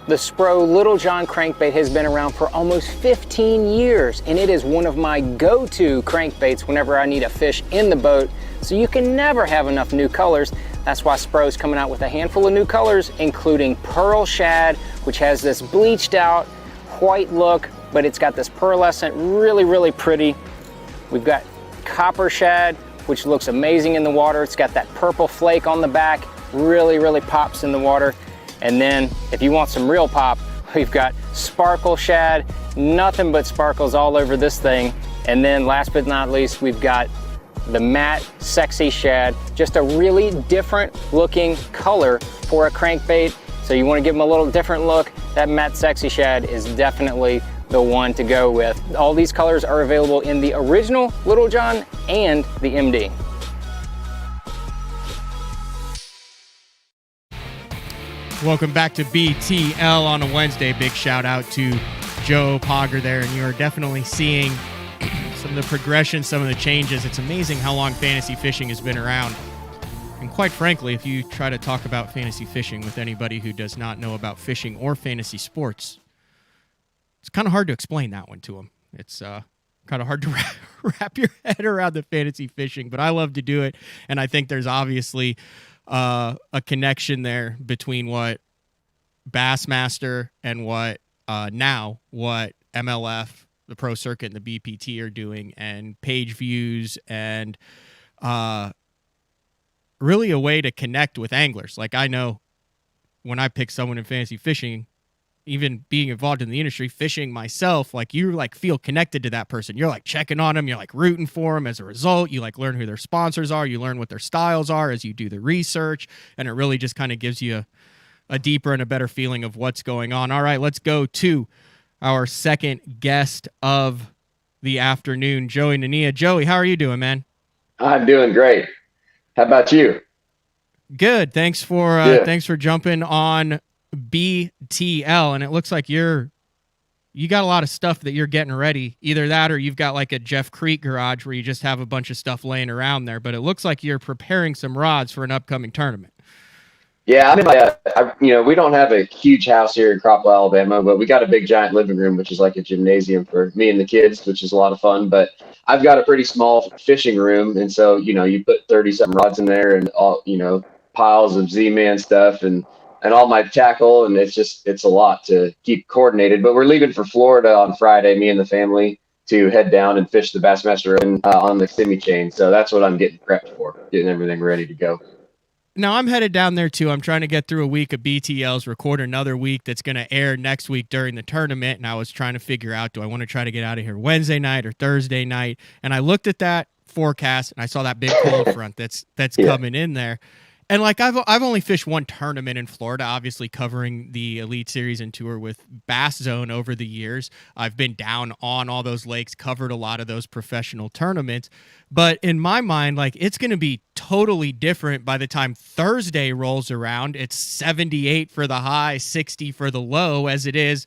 The Spro Little John crankbait has been around for almost 15 years, and it is one of my go-to crankbaits whenever I need a fish in the boat, so you can never have enough new colors. That's why Spro's coming out with a handful of new colors, including Pearl Shad, which has this bleached out white look, but it's got this pearlescent, really, really pretty. We've got Copper Shad, which looks amazing in the water. It's got that purple flake on the back, really, really pops in the water. And then if you want some real pop, we've got Sparkle Shad, nothing but sparkles all over this thing. And then last but not least, we've got the matte Sexy Shad, just a really different looking color for a crankbait. So you want to give them a little different look, that matte Sexy Shad is definitely the one to go with. All these colors are available in the original Little John and the MD. Welcome back to BTL on a Wednesday. Big shout out to Joe Opager there, and you are definitely seeing some of the progression, some of the changes. It's amazing how long fantasy fishing has been around. And quite frankly, if you try to talk about fantasy fishing with anybody who does not know about fishing or fantasy sports, it's kind of hard to explain that one to them. It's kind of hard to wrap your head around the fantasy fishing, but I love to do it, and I think there's obviously a connection there between what Bassmaster and what MLF, the Pro Circuit, and the BPT are doing, and page views, and really a way to connect with anglers. Like, I know when I pick someone in fantasy fishing, even being involved in the industry, fishing myself, like, you like feel connected to that person. You're like checking on them. You're like rooting for them. As a result, you like learn who their sponsors are. You learn what their styles are as you do the research. And it really just kind of gives you a deeper and a better feeling of what's going on. All right, let's go to our second guest of the afternoon, Joey Nania. Joey, how are you doing, man? I'm doing great. How about you? Good. Thanks for jumping on BTL, and it looks like you got a lot of stuff that you're getting ready. Either that or you've got like a Jeff Creek garage where you just have a bunch of stuff laying around there, but it looks like you're preparing some rods for an upcoming tournament. Yeah, I mean, we don't have a huge house here in Cropwell, Alabama, but we got a big giant living room, which is like a gymnasium for me and the kids, which is a lot of fun. But I've got a pretty small fishing room, and so, you put 30-something rods in there and all, piles of Z-Man stuff and all my tackle, and it's a lot to keep coordinated. But we're leaving for Florida on Friday, me and the family, to head down and fish the Bassmaster Opens on the semi chain. So that's what I'm getting prepped for, getting everything ready to go. Now, I'm headed down there too. I'm trying to get through a week of BTLs, record another week that's going to air next week during the tournament. And I was trying to figure out, do I want to try to get out of here Wednesday night or Thursday night? And I looked at that forecast and I saw that big cold front that's coming in there. And like I've only fished one tournament in Florida, obviously covering the Elite Series and Tour with Bass Zone over the years. I've been down on all those lakes, covered a lot of those professional tournaments. But in my mind, like, it's going to be totally different by the time Thursday rolls around. It's 78 for the high, 60 for the low, as it is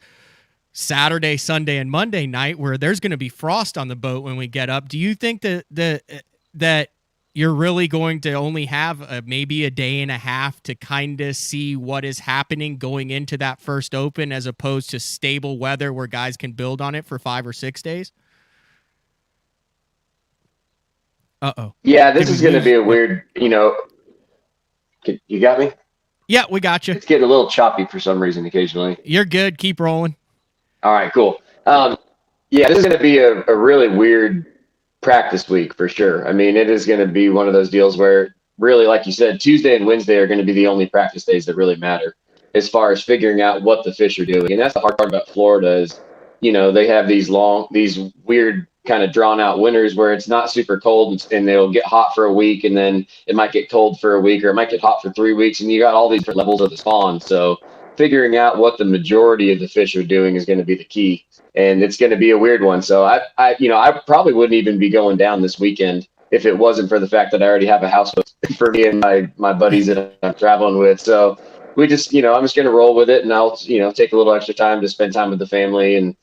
Saturday, Sunday, and Monday night, where there's going to be frost on the boat when we get up. Do you think that you're really going to only have maybe a day and a half to kind of see what is happening going into that first open, as opposed to stable weather where guys can build on it for 5 or 6 days? Uh-oh. Yeah, this is going to be a weird, you got me? Yeah, we got you. It's getting a little choppy for some reason occasionally. You're good. Keep rolling. All right, cool. Yeah, this is going to be a really weird practice week for sure. I mean, it is going to be one of those deals where really, like you said, Tuesday and Wednesday are going to be the only practice days that really matter as far as figuring out what the fish are doing. And that's the hard part about Florida is, they have these weird kind of drawn out winters where it's not super cold and they'll get hot for a week and then it might get cold for a week, or it might get hot for 3 weeks, and you got all these different levels of the spawn. So figuring out what the majority of the fish are doing is going to be the key, and it's going to be a weird one. So I probably wouldn't even be going down this weekend if it wasn't for the fact that I already have a house for me and my buddies that I'm traveling with. So we just, I'm just going to roll with it, and I'll, take a little extra time to spend time with the family. And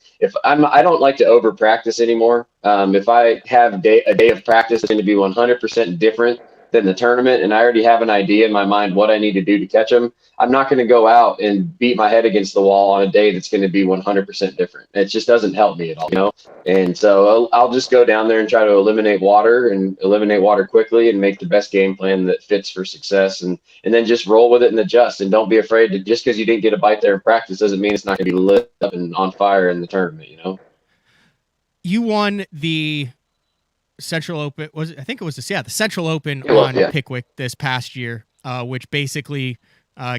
I don't like to over practice anymore. If I have a day of practice, it's going to be 100% different than the tournament, and I already have an idea in my mind what I need to do to catch them. I'm not going to go out and beat my head against the wall on a day that's going to be 100% different. It just doesn't help me at all, And so I'll just go down there and try to eliminate water quickly and make the best game plan that fits for success, and then just roll with it and adjust. And don't be afraid to, just because you didn't get a bite there in practice doesn't mean it's not going to be lit up and on fire in the tournament, You won the Central Open, I think it was the Central Open on Pickwick this past year, which basically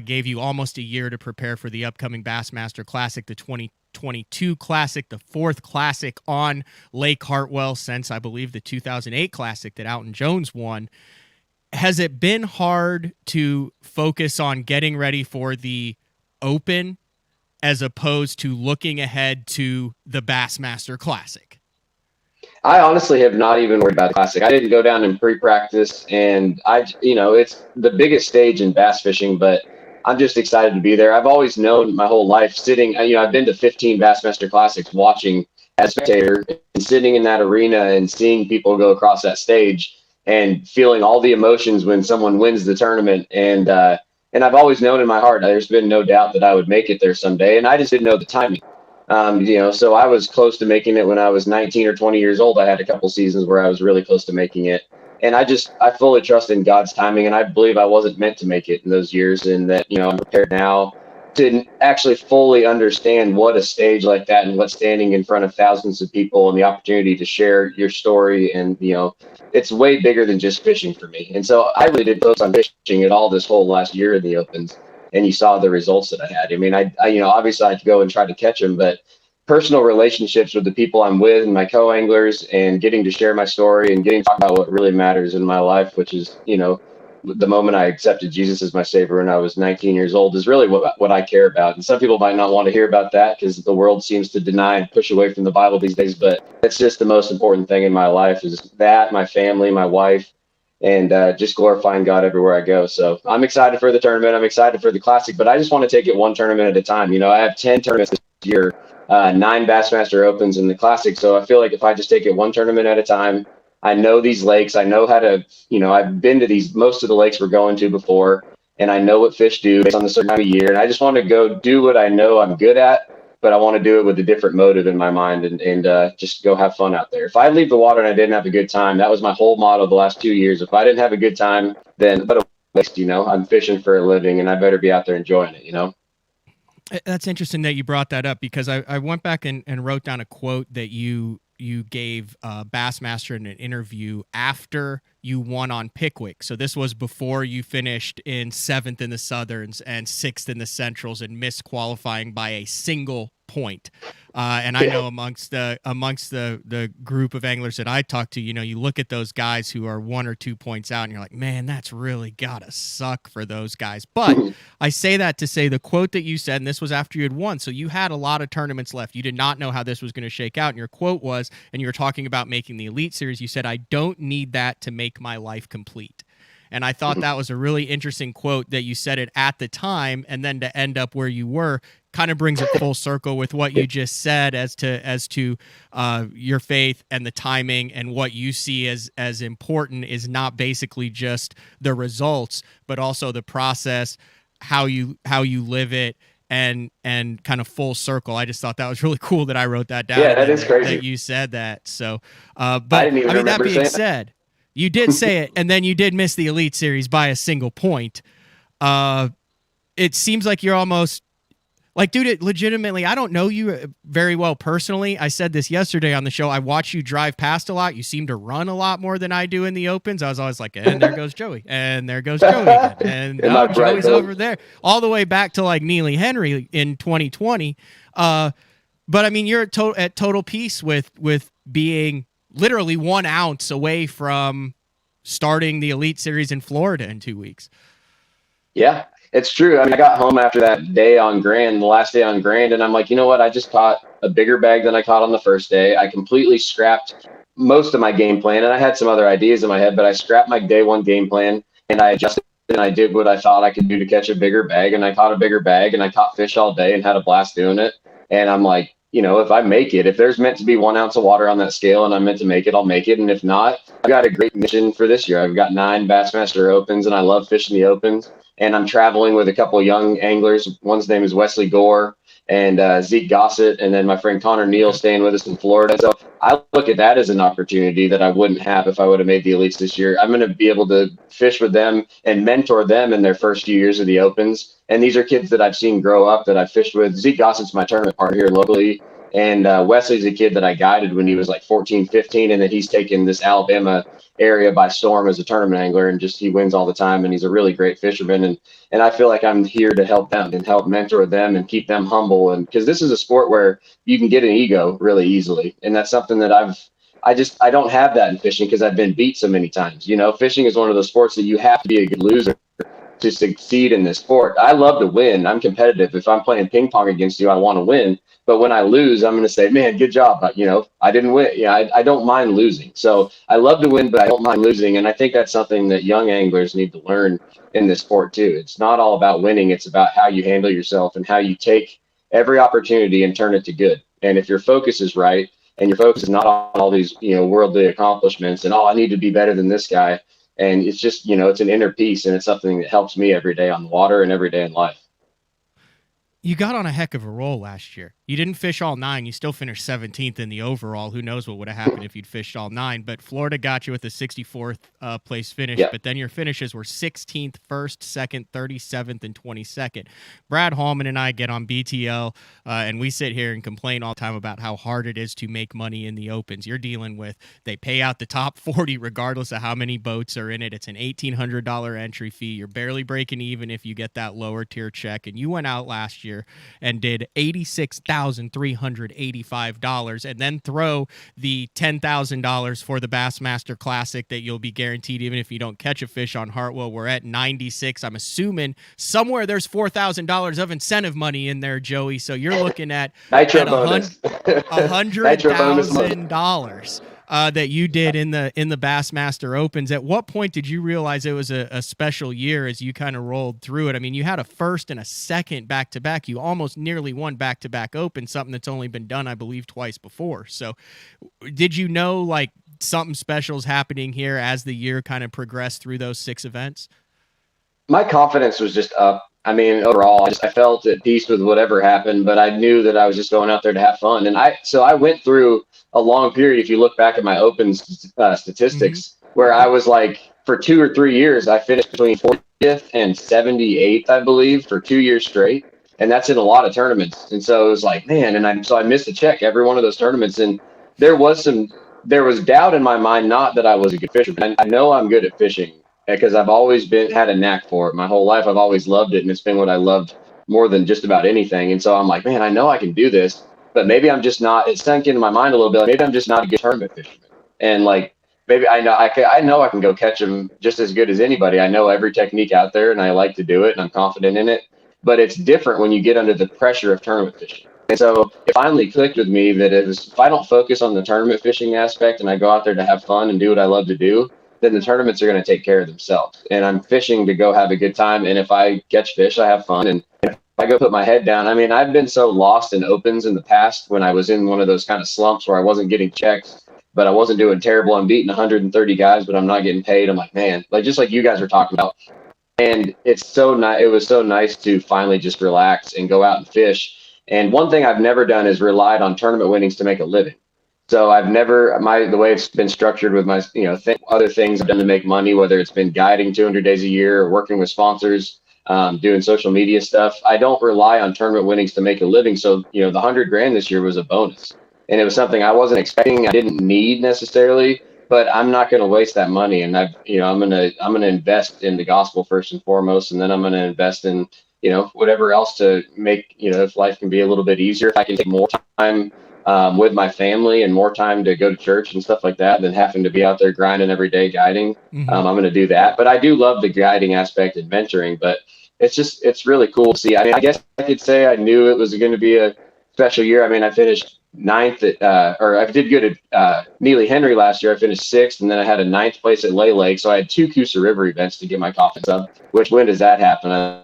gave you almost a year to prepare for the upcoming Bassmaster Classic, the 2022 Classic, the fourth Classic on Lake Hartwell since, I believe, the 2008 Classic that Alton Jones won. Has it been hard to focus on getting ready for the Open as opposed to looking ahead to the Bassmaster Classic? I honestly have not even worried about the Classic. I didn't go down in pre-practice, and it's the biggest stage in bass fishing, but I'm just excited to be there. I've always known my whole life sitting, I've been to 15 Bassmaster Classics watching as a spectator and sitting in that arena and seeing people go across that stage and feeling all the emotions when someone wins the tournament. And I've always known in my heart, there's been no doubt that I would make it there someday, and I just didn't know the timing. So I was close to making it when I was 19 or 20 years old. I had a couple seasons where I was really close to making it. And I fully trust in God's timing. And I believe I wasn't meant to make it in those years, and that, I'm prepared now to actually fully understand what a stage like that and what standing in front of thousands of people and the opportunity to share your story. And, it's way bigger than just fishing for me. And so I really did focus on fishing at all this whole last year in the Opens. And you saw the results that I had. I mean, I obviously I had to go and try to catch them, but personal relationships with the people I'm with and my co-anglers, and getting to share my story and getting to talk about what really matters in my life, which is, the moment I accepted Jesus as my savior when I was 19 years old, is really what I care about. And some people might not want to hear about that because the world seems to deny and push away from the Bible these days, but it's just the most important thing in my life, is that, my family, my wife, and just glorifying God everywhere I go. So I'm excited for the tournament. I'm excited for the Classic, but I just want to take it one tournament at a time. I have 10 tournaments this year, 9 Bassmaster Opens in the Classic. So I feel like if I just take it one tournament at a time, I know these lakes. I know how to, I've been to most of the lakes we're going to before, and I know what fish do based on the certain time of year. And I just want to go do what I know I'm good at, but I want to do it with a different motive in my mind, and just go have fun out there. If I leave the water and I didn't have a good time, that was my whole motto the last 2 years. If I didn't have a good time, then what a waste, I'm fishing for a living, and I better be out there enjoying it, That's interesting that you brought that up, because I went back and wrote down a quote that you gave Bassmaster in an interview after you won on Pickwick. So this was before you finished in 7th in the Southerns and 6th in the Centrals and missed qualifying by a single point. And I know amongst the group of anglers that I talk to, you look at those guys who are 1 or 2 points out and you're like, man, that's really gotta suck for those guys. But I say that to say the quote that you said, and this was after you had won, so you had a lot of tournaments left. You did not know how this was going to shake out. And your quote was, and you were talking about making the Elite Series, you said, I don't need that to make my life complete. And I thought that was a really interesting quote that you said it at the time, and then to end up where you were kind of brings it full circle with what you just said as to your faith and the timing, and what you see as important is not basically just the results, but also the process, how you live it, and kind of full circle. I just thought that was really cool that I wrote that down. Yeah, that is crazy that you said that. So, but I didn't even that being that. said, you did say it, and then you did miss the Elite Series by a single point. It seems like you're almost like, dude, legitimately, I don't know you very well personally. I said this yesterday on the show. I watch you drive past a lot. You seem to run a lot more than I do in the Opens. I was always like, and there goes Joey, and there goes Joey again. And Joey's over there, all the way back to like Neely Henry in 2020. But I mean, you're at total peace with being literally 1 ounce away from starting the Elite Series in Florida in 2 weeks. Yeah. It's true. I mean, I got home after that day on Grand, the last day on Grand, and I'm like, you know what? I just caught a bigger bag than I caught on the first day. I completely scrapped most of my game plan, and I had some other ideas in my head, but I scrapped my day one game plan, and I adjusted, and I did what I thought I could do to catch a bigger bag, and I caught a bigger bag, and I caught fish all day and had a blast doing it. And I'm like, you know, if I make it, if there's meant to be 1 ounce of water on that scale and I'm meant to make it, I'll make it. And if not, I've got a great mission for this year. I've got 9 Bassmaster Opens, and I love fishing the Opens. And I'm traveling with a couple of young anglers. One's name is Wesley Gore and Zeke Gossett, and then my friend Connor Neal staying with us in Florida. So I look at that as an opportunity that I wouldn't have if I would have made the Elites this year. I'm going to be able to fish with them and mentor them in their first few years of the Opens. And these are kids that I've seen grow up, that I've fished with. Zeke Gossett's my tournament partner here locally. And Wesley's a kid that I guided when he was like 14, 15. And then he's taken this Alabama area by storm as a tournament angler, and just he wins all the time, and he's a really great fisherman. And I feel like I'm here to help them and help mentor them and keep them humble, and because this is a sport where you can get an ego really easily, and that's something that I don't have that in fishing because I've been beat so many times. You know, fishing is one of those sports that you have to be a good loser to succeed in this sport. I love to win. I'm competitive. If I'm playing ping pong against you, I want to win. But when I lose, I'm going to say, man, good job. But, you know, I didn't win. Yeah, I don't mind losing. So I love to win, but I don't mind losing. And I think that's something that young anglers need to learn in this sport too. It's not all about winning. It's about how you handle yourself and how you take every opportunity and turn it to good. And if your focus is right and your focus is not on all these, you know, worldly accomplishments and, oh, I need to be better than this guy. And it's just, you know, it's an inner peace, and it's something that helps me every day on the water and every day in life. You got on a heck of a roll last year. You didn't fish all 9. You still finished 17th in the overall. Who knows what would have happened if you'd fished all 9. But Florida got you with a 64th place finish. Yep. But then your finishes were 16th, 1st, 2nd, 37th, and 22nd. Brad Hallman and I get on BTL, and we sit here and complain all the time about how hard it is to make money in the Opens. You're dealing with, they pay out the top 40 regardless of how many boats are in it. It's an $1,800 entry fee. You're barely breaking even if you get that lower tier check. And you went out last year and did $86,385, and then throw the $10,000 for the Bassmaster Classic that you'll be guaranteed even if you don't catch a fish on Hartwell. We're at 96. I'm assuming somewhere there's $4,000 of incentive money in there, Joey. So you're looking at $100,000 that you did in the Bassmaster Opens. At what point did you realize it was a special year as you kind of rolled through it? I mean, you had a first and a second back-to-back. You almost nearly won back-to-back Open, something that's only been done, I believe, twice before. So did you know, like, something special is happening here as the year kind of progressed through those 6 events? My confidence was just up. I mean, overall, I felt at peace with whatever happened, but I knew that I was just going out there to have fun. And I went through a long period. If you look back at my Open statistics, where I was like, for 2 or 3 years, I finished between 40th and 78th, I believe, for 2 years straight. And that's in a lot of tournaments. And so it was like, man, and I missed a check every one of those tournaments. And there was doubt in my mind, not that I was a good fisherman. I know I'm good at fishing because I've always had a knack for it. My whole life, I've always loved it. And it's been what I loved more than just about anything. And so I'm like, man, I know I can do this, but maybe I'm just not. It sank into my mind a little bit. Like, maybe I'm just not a good tournament fisherman. And like, maybe I know I can go catch them just as good as anybody. I know every technique out there, and I like to do it, and I'm confident in it. But it's different when you get under the pressure of tournament fishing. And so it finally clicked with me that if I don't focus on the tournament fishing aspect and I go out there to have fun and do what I love to do, then the tournaments are going to take care of themselves. And I'm fishing to go have a good time. And if I catch fish, I have fun. And if I go put my head down, I mean, I've been so lost in Opens in the past when I was in one of those kind of slumps where I wasn't getting checks, but I wasn't doing terrible. I'm beating 130 guys, but I'm not getting paid. I'm like, man, like just like you guys were talking about. And it was so nice to finally just relax and go out and fish. And one thing I've never done is relied on tournament winnings to make a living. So I've never, the way it's been structured with my, other things I've done to make money, whether it's been guiding 200 days a year or working with sponsors, doing social media stuff. I don't rely on tournament winnings to make a living. So, the $100,000 this year was a bonus, and it was something I wasn't expecting. I didn't need necessarily, but I'm not going to waste that money. And I'm going to invest in the gospel first and foremost. And then I'm going to invest in, whatever else to make, if life can be a little bit easier, if I can take more time with my family and more time to go to church and stuff like that than having to be out there grinding every day guiding. I'm going to do that. But I do love the guiding aspect and mentoring. But it's really cool to see. I mean, I guess I could say I knew it was going to be a special year. I mean, I finished ninth at, or I did good at Neely Henry last year. I finished sixth, and then I had a ninth place at Lay Lake. So I had 2 Coosa River events to get my confidence up. Which, when does that happen? I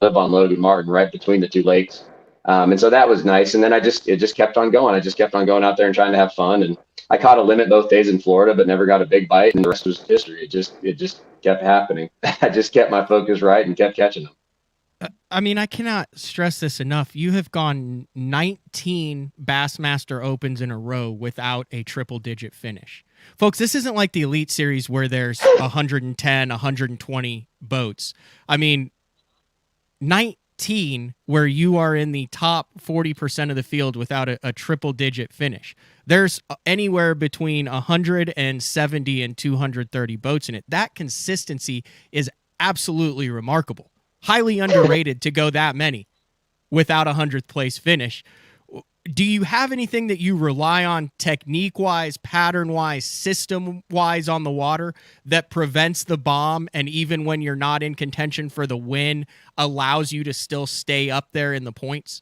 live on Logan Martin, right between the 2 lakes. And so that was nice. And then it just kept on going. I just kept on going out there and trying to have fun. And I caught a limit both days in Florida, but never got a big bite. And the rest was history. It just kept happening. I just kept my focus right and kept catching them. I mean, I cannot stress this enough. You have gone 19 Bassmaster Opens in a row without a triple-digit finish. Folks, this isn't like the Elite Series where there's 110, 120 boats. I mean, 19 where you are in the top 40% of the field without a triple-digit finish. There's anywhere between 170 and 230 boats in it. That consistency is absolutely remarkable. Highly underrated to go that many without a 100th place finish. Do you have anything that you rely on technique-wise, pattern-wise, system-wise on the water that prevents the bomb, and even when you're not in contention for the win, allows you to still stay up there in the points?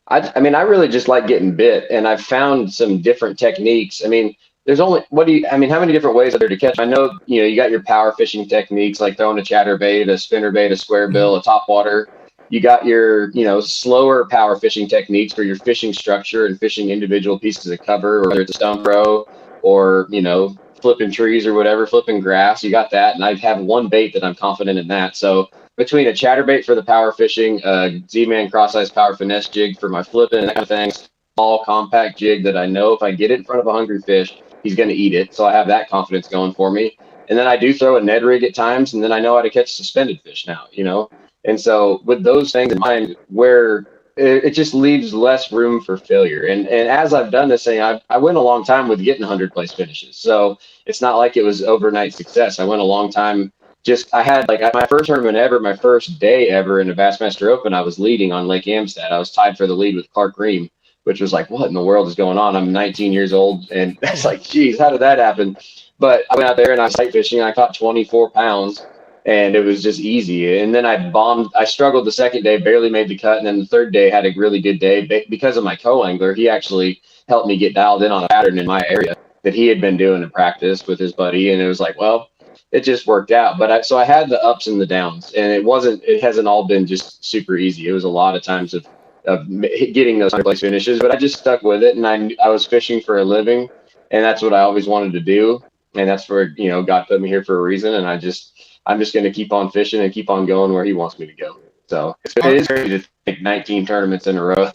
I mean, I really just like getting bit, and I've found some different techniques. I mean, there's only, how many different ways are there to catch? I know, you got your power fishing techniques, like throwing a chatterbait, a spinnerbait, a square bill, a topwater. You got your, slower power fishing techniques for your fishing structure and fishing individual pieces of cover, or whether it's a stump row or, flipping trees or whatever, flipping grass. You got that. And I have one bait that I'm confident in that. So between a chatterbait for the power fishing, Z-Man cross-ice power finesse jig for my flipping and that kind of thing, small compact jig that I know if I get it in front of a hungry fish, he's going to eat it. So I have that confidence going for me. And then I do throw a Ned rig at times, and then I know how to catch suspended fish now, And so with those things in mind, where it just leaves less room for failure. And as I've done this thing, I went a long time with getting 100 place finishes. So it's not like it was overnight success. I went a long time. I had my first tournament ever, my first day ever in a Bassmaster Open, I was leading on Lake Amistad. I was tied for the lead with Clark Ream, which was like, what in the world is going on? I'm 19 years old. And that's like, geez, how did that happen? But I went out there and I was sight fishing. I caught 24 pounds. And it was just easy. And then I bombed. I struggled the second day, barely made the cut. And then the third day had a really good day because of my co-angler. He actually helped me get dialed in on a pattern in my area that he had been doing in practice with his buddy. And it was like, well, it just worked out. But so I had the ups and the downs, and it hasn't all been just super easy. It was a lot of times of getting those 100 place finishes, but I just stuck with it. And I was fishing for a living, and that's what I always wanted to do. And that's where, God put me here for a reason. And I'm just going to keep on fishing and keep on going where he wants me to go. So it is crazy to take 19 tournaments in a row.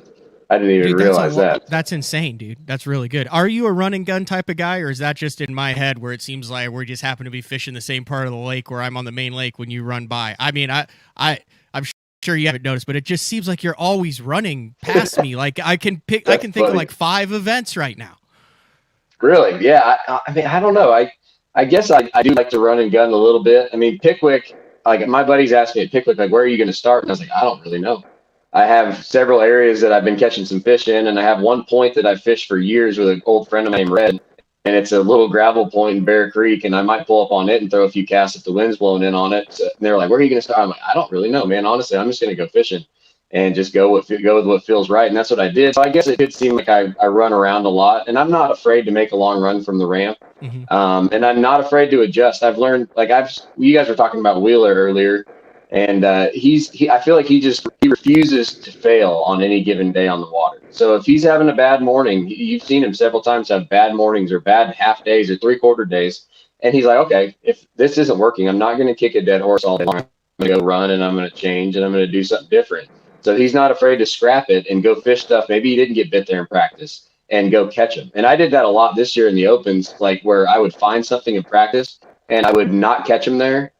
I didn't even realize that. That's insane, dude. That's really good. Are you a run and gun type of guy, or is that just in my head where it seems like we just happen to be fishing the same part of the lake where I'm on the main lake when you run by? I mean, I'm sure you haven't noticed, but it just seems like you're always running past me. Like I can think of like 5 events right now. Really? Yeah. I mean, I don't know. I guess I do like to run and gun a little bit. I mean, Pickwick, like my buddies asked me at Pickwick, like, where are you going to start? And I was like, I don't really know. I have several areas that I've been catching some fish in, and I have one point that I've fished for years with an old friend of mine named Red, and it's a little gravel point in Bear Creek, and I might pull up on it and throw a few casts if the wind's blowing in on it. So, and they're like, where are you going to start? I'm like, I don't really know, man. Honestly, I'm just going to go fishing and just go with what feels right. And that's what I did. So I guess it did seem like I run around a lot, and I'm not afraid to make a long run from the ramp. Mm-hmm. And I'm not afraid to adjust. I've learned, you guys were talking about Wheeler earlier, and I feel like he refuses to fail on any given day on the water. So if he's having a bad morning, you've seen him several times have bad mornings or bad half days or 3/4 days. And he's like, okay, if this isn't working, I'm not going to kick a dead horse all day long. I'm going to go run, and I'm going to change, and I'm going to do something different. So he's not afraid to scrap it and go fish stuff. Maybe he didn't get bit there in practice and go catch them. And I did that a lot this year in the Opens, like where I would find something in practice and I would not catch them there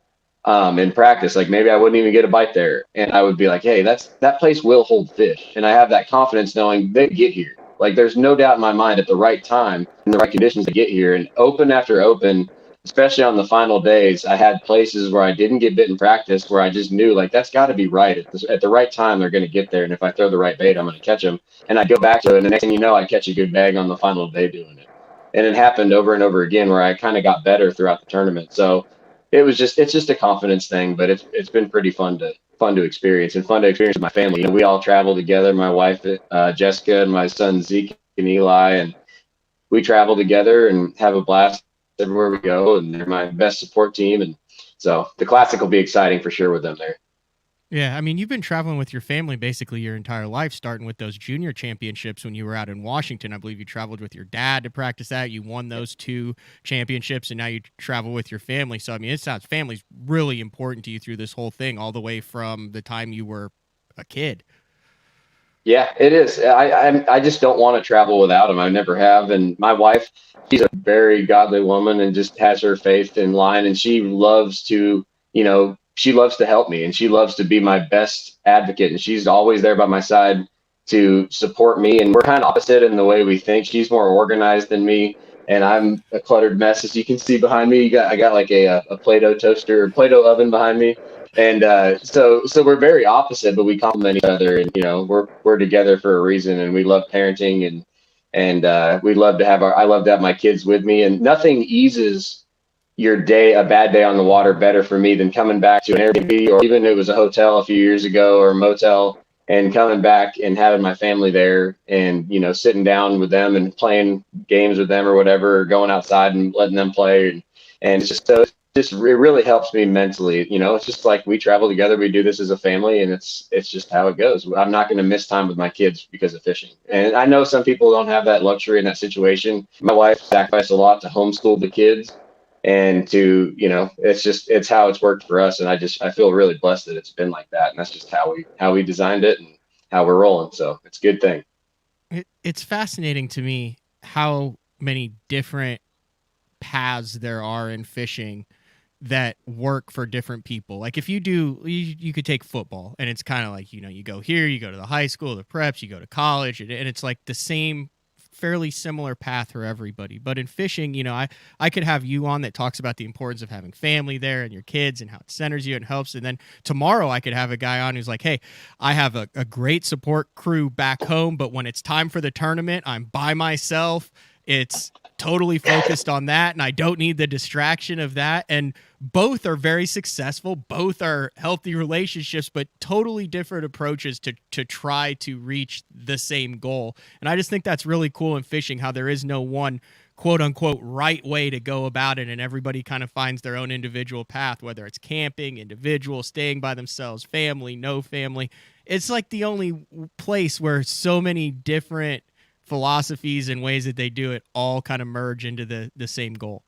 in practice. Like maybe I wouldn't even get a bite there. And I would be like, hey, that place will hold fish. And I have that confidence knowing they get here. Like there's no doubt in my mind at the right time and the right conditions to get here. And Open after Open, especially on the final days, I had places where I didn't get bit in practice where I just knew like that's got to be right at the right time. They're going to get there, and if I throw the right bait, I'm going to catch them. And I go back to it, and the next thing you know, I catch a good bag on the final day doing it. And it happened over and over again where I kind of got better throughout the tournament. So it's just a confidence thing, but it's been pretty fun fun to experience and fun to experience with my family. We all travel together, my wife, Jessica, and my son, Zeke and Eli, and we travel together and have a blast everywhere we go. And they're my best support team. And so the Classic will be exciting for sure with them there. Yeah, I mean, you've been traveling with your family basically your entire life, starting with those junior championships when you were out in Washington. I believe you traveled with your dad to practice that. You won those 2 championships, and now you travel with your family. So, I mean, it sounds family's really important to you through this whole thing, all the way from the time you were a kid. Yeah, it is. I just don't want to travel without him. I never have. And my wife, she's a very godly woman and just has her faith in line. And she loves to, she loves to help me and she loves to be my best advocate. And she's always there by my side to support me. And we're kind of opposite in the way we think. She's more organized than me. And I'm a cluttered mess, as you can see behind me. I got like a Play-Doh toaster or Play-Doh oven behind me. And so we're very opposite, but we complement each other. And we're together for a reason. And we love parenting, and we love to have I love to have my kids with me. And nothing eases your day, a bad day on the water, better for me than coming back to an Airbnb, or even it was a hotel a few years ago or a motel, and coming back and having my family there and sitting down with them and playing games with them or whatever, or going outside and letting them play. And it's just it really helps me mentally. It's just like we travel together, we do this as a family, and it's just how it goes. I'm not going to miss time with my kids because of fishing. And I know some people don't have that luxury in that situation. My wife sacrificed a lot to homeschool the kids and to, it's how it's worked for us. And I feel really blessed that it's been like that. And that's just how we designed it and how we're rolling. So it's a good thing. It's fascinating to me how many different paths there are in fishing that work for different people. Like if you could take football, and it's kind of like, you go here, you go to the high school, the preps, you go to college, and it's like the same fairly similar path for everybody. But in fishing, I could have you on that talks about the importance of having family there and your kids and how it centers you and helps. And then tomorrow I could have a guy on who's like, hey, I have a great support crew back home, but when it's time for the tournament, I'm by myself. It's totally focused on that, and I don't need the distraction of that. And both are very successful. Both are healthy relationships, but totally different approaches to try to reach the same goal. And I just think that's really cool in fishing, how there is no one quote unquote right way to go about it, and everybody kind of finds their own individual path, whether it's camping, individual, staying by themselves, family, no family. It's like the only place where so many different philosophies and ways that they do it all kind of merge into the same goal.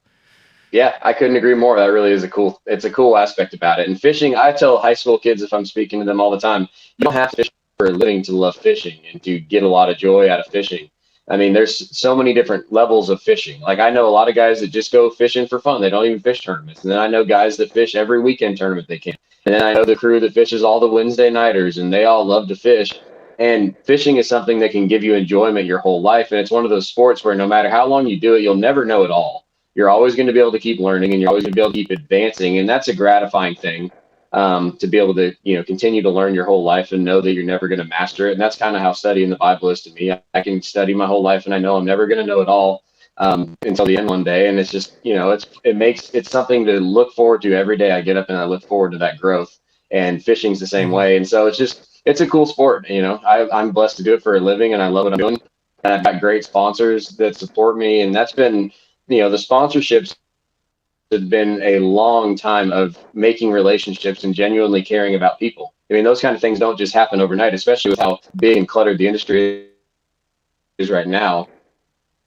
Yeah, I couldn't agree more. That really is it's a cool aspect about it. And fishing, I tell high school kids, if I'm speaking to them all the time, you don't have to fish for a living to love fishing and to get a lot of joy out of fishing. I mean, there's so many different levels of fishing. Like I know a lot of guys that just go fishing for fun. They don't even fish tournaments. And then I know guys that fish every weekend tournament they can. And then I know the crew that fishes all the Wednesday nighters, and they all love to fish. And fishing is something that can give you enjoyment your whole life. And it's one of those sports where no matter how long you do it, you'll never know it all. You're always going to be able to keep learning, and you're always going to be able to keep advancing. And that's a gratifying thing, to be able to, continue to learn your whole life and know that you're never going to master it. And that's kind of how studying the Bible is to me. I can study my whole life and I know I'm never going to know it all until the end one day. And it's just, it's something to look forward to every day. I get up and I look forward to that growth, and fishing's the same way. And so it's a cool sport. I'm blessed to do it for a living, and I love what I'm doing. And I've got great sponsors that support me. And that's been, the sponsorships have been a long time of making relationships and genuinely caring about people. I mean, those kind of things don't just happen overnight, especially with how big and cluttered the industry is right now.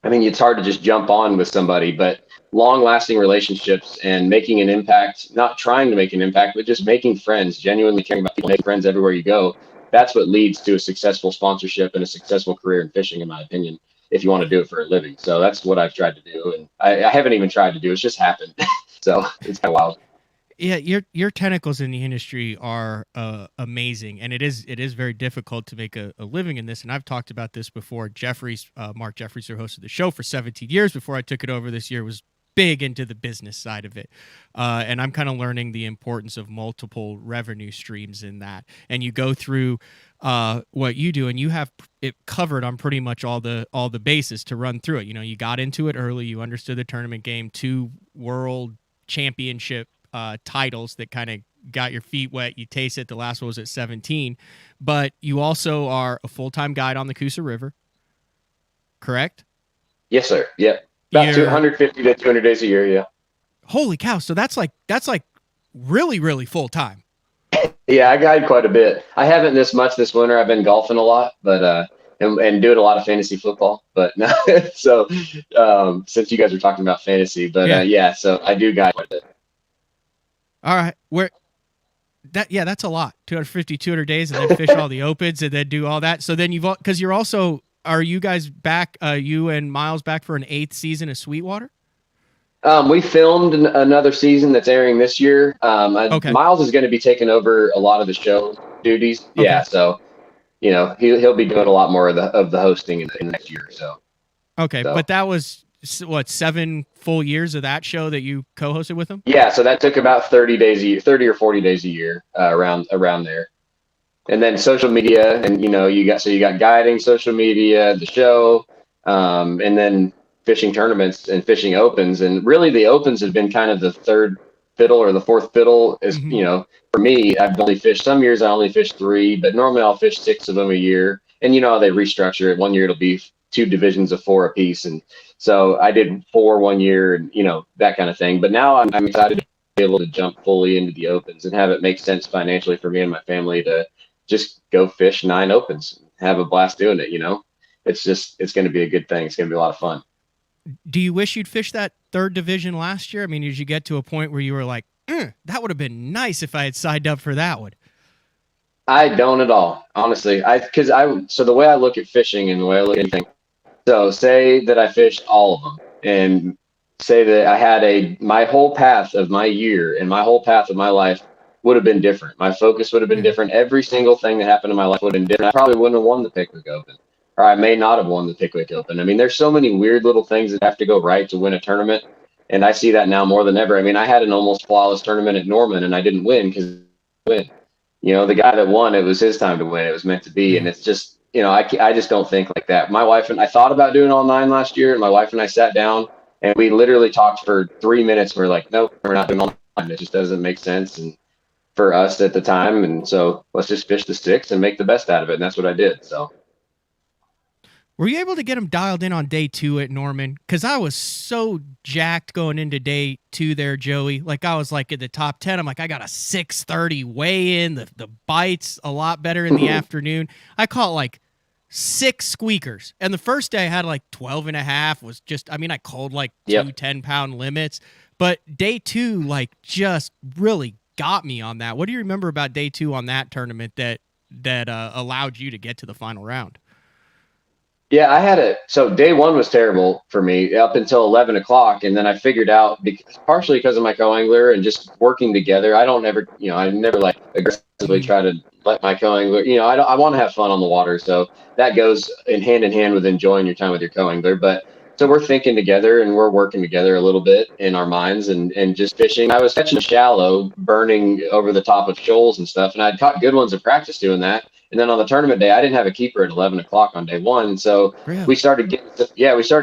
I mean, it's hard to just jump on with somebody, but long-lasting relationships and making an impact, not trying to make an impact, but just making friends, genuinely caring about people, make friends everywhere you go. That's what leads to a successful sponsorship and a successful career in fishing, in my opinion, if you want to do it for a living. So that's what I've tried to do. And I haven't even tried to do, it's just happened. So it's kind of wild. Yeah, your tentacles in the industry are amazing, and it is very difficult to make a living in this. And I've talked about this before. Mark Jeffries, who hosted the show for 17 years before I took it over this year, was big into the business side of it, and I'm kind of learning the importance of multiple revenue streams in that. And you go through what you do, and you have it covered on pretty much all the bases to run through it. You got into it early, you understood the tournament game, 2 world championship titles that kind of got your feet wet, you taste it. The last one was at 17. But you also are a full-time guide on the Coosa River, correct? Yes, sir. Yep. About 250 to 200 days a year, yeah. Holy cow. So that's like really, really full-time. Yeah, I guide quite a bit. I haven't this much this winter. I've been golfing a lot, but and doing a lot of fantasy football. But no, so since you guys were talking about fantasy, but yeah, so I do guide quite a bit. All right. That's a lot. 250, 200 days, and then fish all the opens and then do all that. So then because are you guys back, you and Miles back for an 8th season of Sweetwater? We filmed another season that's airing this year. Okay. Miles is going to be taking over a lot of the show duties. Okay. Yeah. So, he'll be doing a lot more of the hosting in the next year. So. Okay. So. But that was what, 7 full years of that show that you co-hosted with him? Yeah. So that took about 30 days a year, 30 or 40 days a year, around there. And then social media, and you got guiding, social media, the show, and then fishing tournaments and fishing opens. And really the opens have been kind of the third fiddle or the fourth fiddle is, for me, I've only fished, some years I only fish 3, but normally I'll fish 6 of them a year. And they restructure it. One year it'll be 2 divisions of 4 apiece. And so I did 4 one year and, that kind of thing. But now I'm excited to be able to jump fully into the opens and have it make sense financially for me and my family to just go fish 9 opens and have a blast doing it. It's going to be a good thing. It's going to be a lot of fun. Do you wish you'd fished that 3rd division last year? I mean, did you get to a point where you were like, that would have been nice if I had signed up for that one? I don't at all, honestly. So the way I look at fishing and the way I look at anything, so say that I fished all of them and say that I had my whole path of my year and my whole path of my life would have been different. My focus would have been different. Every single thing that happened in my life would have been different. I probably wouldn't have won the Pickwick Open, or I may not have won the Pickwick Open. I mean, there's so many weird little things that have to go right to win a tournament. And I see that now more than ever. I mean, I had an almost flawless tournament at Norman and I didn't win because the guy that won, it was his time to win. It was meant to be. And it's just, I just don't think like that. My wife and I thought about doing all 9 last year, and my wife and I sat down and we literally talked for 3 minutes. We're like, nope, we're not doing all 9. It just doesn't make sense. And for us at the time. And so let's just fish the 6 and make the best out of it. And that's what I did. So. Were you able to get him dialed in on day 2 at Norman? Because I was so jacked going into day 2 there, Joey. Like, I was like at the top 10. I'm like, I got a 6:30 weigh-in. The bites a lot better in the afternoon. I caught like 6 squeakers. And the first day I had like 12 and a half. Was just, I called like 2 10-pound limits. But day 2, like, just really got me on that. What do you remember about day 2 on that tournament that allowed you to get to the final round? Yeah, so day 1 was terrible for me up until 11 o'clock. And then I figured out, partially because of my co-angler and just working together, I never like aggressively try to let my co-angler, I want to have fun on the water. So that goes in hand with enjoying your time with your co-angler. But so we're thinking together and we're working together a little bit in our minds and just fishing. I was catching shallow, burning over the top of shoals and stuff. And I'd caught good ones in practice doing that. And then on the tournament day, I didn't have a keeper at 11 o'clock on day 1. So we started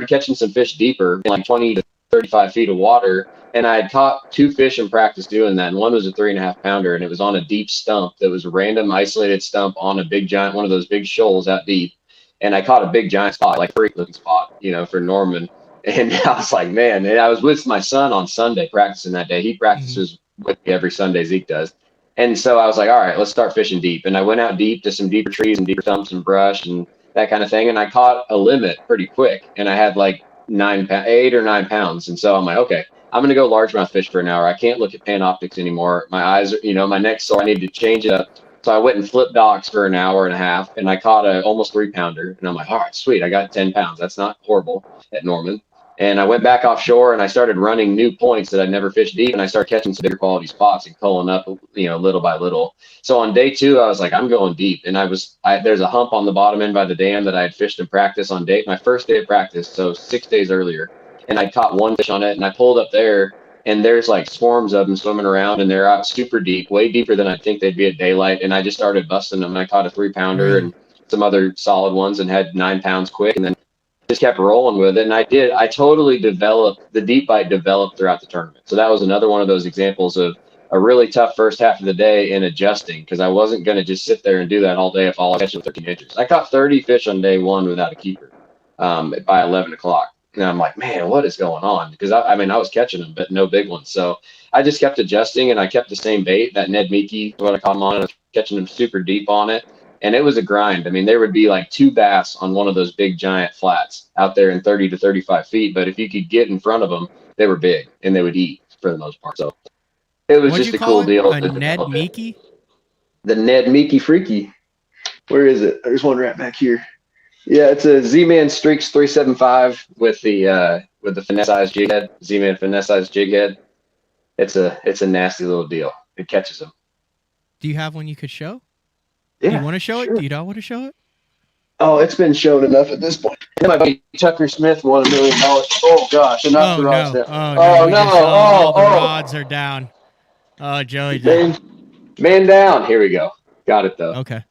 catching some fish deeper, in like 20 to 35 feet of water. And I had caught 2 fish in practice doing that. And one was a 3.5 pounder, and it was on a deep stump that was a random isolated stump on a big giant, one of those big shoals out deep. And I caught a big giant spot, like freak looking spot, for Norman. And I was like, man, and I was with my son on Sunday practicing that day. He practices with me every Sunday, Zeke does. And so I was like, all right, let's start fishing deep. And I went out deep to some deeper trees and deeper stumps and brush and that kind of thing. And I caught a limit pretty quick. And I had like 8 or 9 pounds. And so I'm like, okay, I'm going to go largemouth fish for an hour. I can't look at Panoptics anymore. My eyes are, my neck's sore. I need to change it up. So I went and flipped docks for an hour and a half, and I caught a almost 3 pounder. And I'm like, all right, sweet. I got 10 pounds. That's not horrible at Norman. And I went back offshore and I started running new points that I'd never fished deep. And I started catching some bigger quality spots and culling up, little by little. So on day 2, I was like, I'm going deep. And there's a hump on the bottom end by the dam that I had fished in practice on my first day of practice. So 6 days earlier. And I caught 1 fish on it, and I pulled up there, and there's like swarms of them swimming around, and they're out super deep, way deeper than I think they'd be at daylight. And I just started busting them. And I caught a 3 pounder and some other solid ones and had 9 pounds quick. And then just kept rolling with it. And I totally developed, the deep bite developed throughout the tournament. So that was another one of those examples of a really tough first half of the day in adjusting because I wasn't going to just sit there and do that all day if all I catch was 13 inches. I caught 30 fish on day one without a keeper by 11 o'clock. And I'm like, man, what is going on? Because I was catching them, but no big ones. So I just kept adjusting, and I kept the same bait, that Ned Meeky, what I caught them on. I was catching them super deep on it. And it was a grind. I mean, there would be like 2 bass on one of those big giant flats out there in 30 to 35 feet. But if you could get in front of them, they were big and they would eat for the most part. So it was just a cool deal. A Ned Meeky? The Ned Meeky Freaky. Where is it? There's one right back here. Yeah, it's a Z-Man Streaks 375 with the finesse-sized jig head. Z-Man finesse-sized jig head. It's a nasty little deal. It catches them. Do you have one you could show? Yeah, you want to show sure. it? Do you not want to show it? Oh, it's been shown enough at this point. And my buddy Tucker Smith won $1 million. Oh gosh, and the rods down. All the rods are down. Oh, Joey. Man down. Here we go. Got it though. Okay.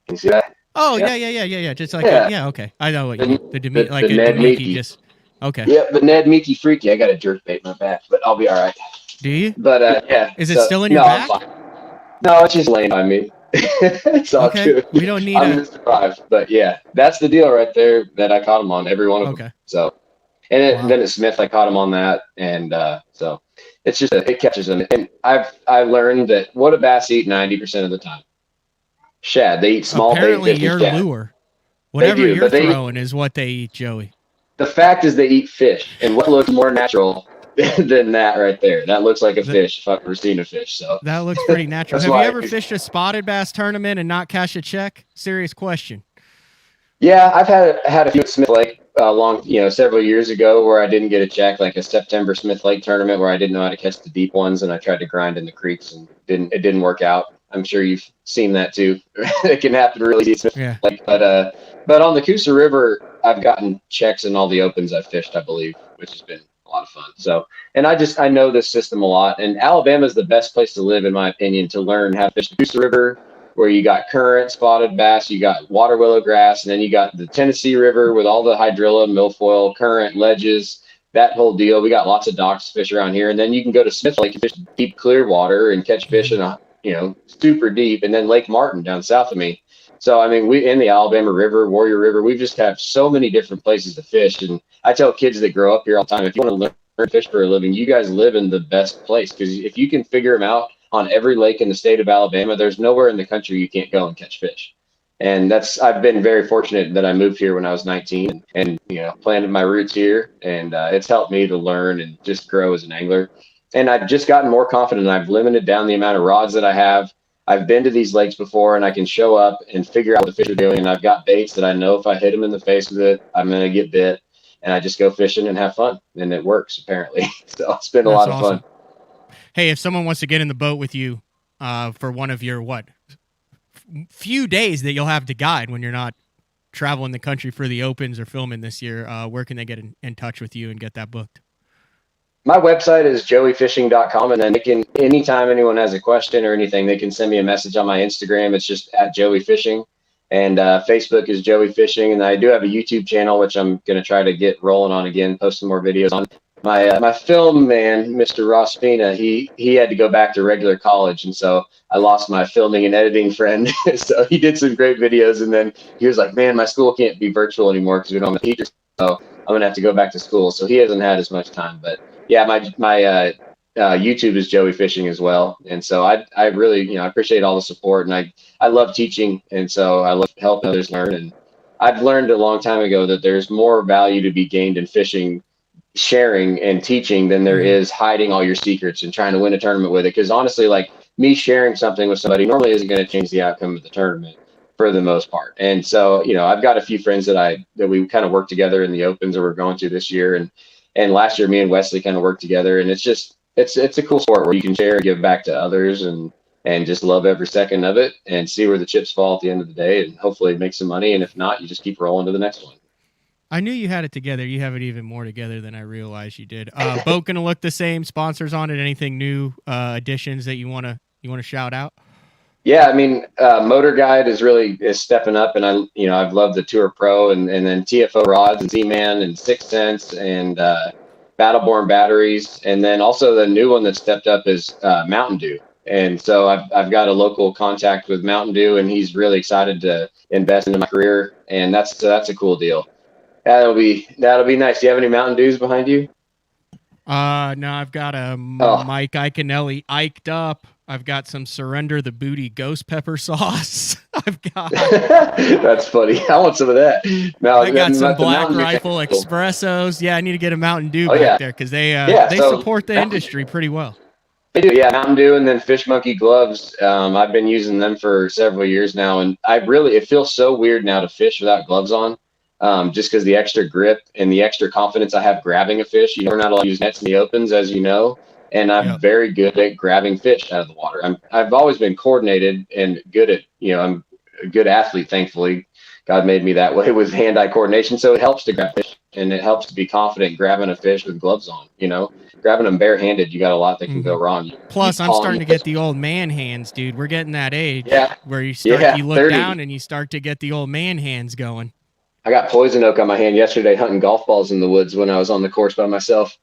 Can you see that? Oh yeah. Just like okay. I know what you mean. The Ned Meeky just okay. Yep, the Ned Meeky Freaky. I got a jerk bait in my back, but I'll be all right. Do you? But yeah. Is it still in your back? No, it's just laying on me. It's all good. We don't need I'm gonna survive. But yeah, that's the deal right there that I caught him on, every one of them. So, and then at Smith, I caught him on that, and so it's just it catches them. And I learned that what do bass eat 90% of the time? Shad. They eat small Apparently bait. Your shad. lure, whatever you're throwing, is what they eat, Joey. The fact is, they eat fish, and what looks more natural than that right there? That looks like a fish if I've ever seen a fish. So that looks pretty natural. Have you ever fished a spotted bass tournament and not cash a check? Serious question. Yeah, I've had a few at Smith Lake several years ago where I didn't get a check, like a September Smith Lake tournament where I didn't know how to catch the deep ones, and I tried to grind in the creeks and it didn't work out. I'm sure you've seen that too. It can happen really easy. Yeah. But on the Coosa River, I've gotten checks in all the opens I've fished, I believe, which has been a lot of fun. So, and I know this system a lot, and Alabama is the best place to live, in my opinion, to learn how to fish the Coosa River, where you got current, spotted bass, you got water willow grass, and then you got the Tennessee River with all the hydrilla, milfoil, current, ledges, that whole deal. We got lots of docks to fish around here, and then you can go to Smith Lake and fish deep, clear water and catch fish in super deep, and then Lake Martin down south of me. So, I mean, we in the Alabama River, Warrior River, we just have so many different places to fish. And I tell kids that grow up here all the time, if you want to learn to fish for a living, you guys live in the best place, because if you can figure them out on every lake in the state of Alabama, there's nowhere in the country you can't go and catch fish. And I've been very fortunate that I moved here when I was 19 and planted my roots here, and it's helped me to learn and just grow as an angler. And I've just gotten more confident. I've limited down the amount of rods that I have. I've been to these lakes before, and I can show up and figure out what the fish are doing. And I've got baits that I know if I hit them in the face with it, I'm going to get bit. And I just go fishing and have fun. And it works, apparently. So it's been a lot of fun. Hey, if someone wants to get in the boat with you for one of your, few days that you'll have to guide when you're not traveling the country for the Opens or filming this year, where can they get in touch with you and get that booked? My website is joeyfishing.com, and then they can, anytime anyone has a question or anything, they can send me a message on my Instagram. It's just at Joey Fishing, and Facebook is Joey Fishing, and I do have a YouTube channel, which I'm going to try to get rolling on again, post some more videos on. My film man, Mr. Ross Fina, he had to go back to regular college, and so I lost my filming and editing friend. So he did some great videos, and then he was like, man, my school can't be virtual anymore because we don't have teachers, so I'm going to have to go back to school. So he hasn't had as much time, but yeah, my YouTube is Joey Fishing as well. And so I really, I appreciate all the support, and I love teaching. And so I love helping others learn. And I've learned a long time ago that there's more value to be gained in fishing, sharing and teaching than there is hiding all your secrets and trying to win a tournament with it. Because honestly, like me sharing something with somebody normally isn't going to change the outcome of the tournament for the most part. And so, I've got a few friends that we kind of work together in the Opens that we're going to this year. And last year, me and Wesley kind of worked together, and it's a cool sport where you can share and give back to others and just love every second of it and see where the chips fall at the end of the day, and hopefully make some money. And if not, you just keep rolling to the next one. I knew you had it together. You have it even more together than I realized you did. Boat going to look the same? Sponsors on it? Anything new additions that you want to shout out? Yeah, I mean, Motor Guide is stepping up, and I've loved the Tour Pro and then TFO rods and Z-Man and 6 Sense and Battleborn batteries, and then also the new one that stepped up is Mountain Dew. And so I've got a local contact with Mountain Dew, and he's really excited to invest into my career, and that's a cool deal. That'll be nice. Do you have any Mountain Dews behind you? No, I've got a Mike Iaconelli Iked Up. I've got some Surrender the Booty Ghost Pepper Sauce. I've got that's funny. I want some of that. No, I got some Black Rifle Espressos. Yeah, I need to get a Mountain Dew back there because they support the industry pretty well. They do, yeah. Mountain Dew and then Fish Monkey gloves. I've been using them for several years now, and it feels so weird now to fish without gloves on, just because the extra grip and the extra confidence I have grabbing a fish. You're not allowed to use nets in the opens, as you know, and I'm very good at grabbing fish out of the water. I've always been coordinated and good at, I'm a good athlete, thankfully. God made me that way with hand-eye coordination, so it helps to grab fish, and it helps to be confident grabbing a fish with gloves on, Grabbing them barehanded, you got a lot that can go wrong. Plus, I'm starting to get the old man hands, dude. We're getting that age where you look 30. down and you start to get the old man hands going. I got poison oak on my hand yesterday hunting golf balls in the woods when I was on the course by myself.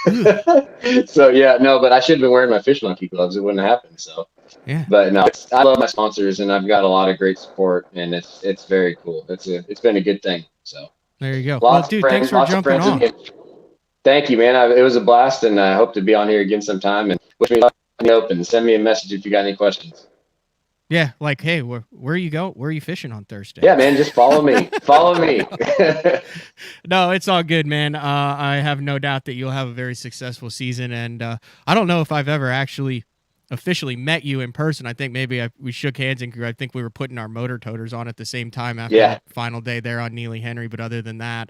So, but I should have been wearing my Fish Monkey gloves. It wouldn't have happened, so. Yeah. But no, I love my sponsors, and I've got a lot of great support, and it's very cool. It's been a good thing, so. There you go. Well, dude, thanks for jumping on. Thank you, man. It was a blast, and I hope to be on here again sometime. And wish me luck in the Open. Send me a message if you got any questions. Yeah, like, hey, where you go? Where are you fishing on Thursday? Yeah, man, just follow me. Follow me. No, it's all good, man. I have no doubt that you'll have a very successful season, and I don't know if I've ever actually officially met you in person. I think maybe we shook hands, and I think we were putting our motor toters on at the same time after that final day there on Neely Henry. But other than that,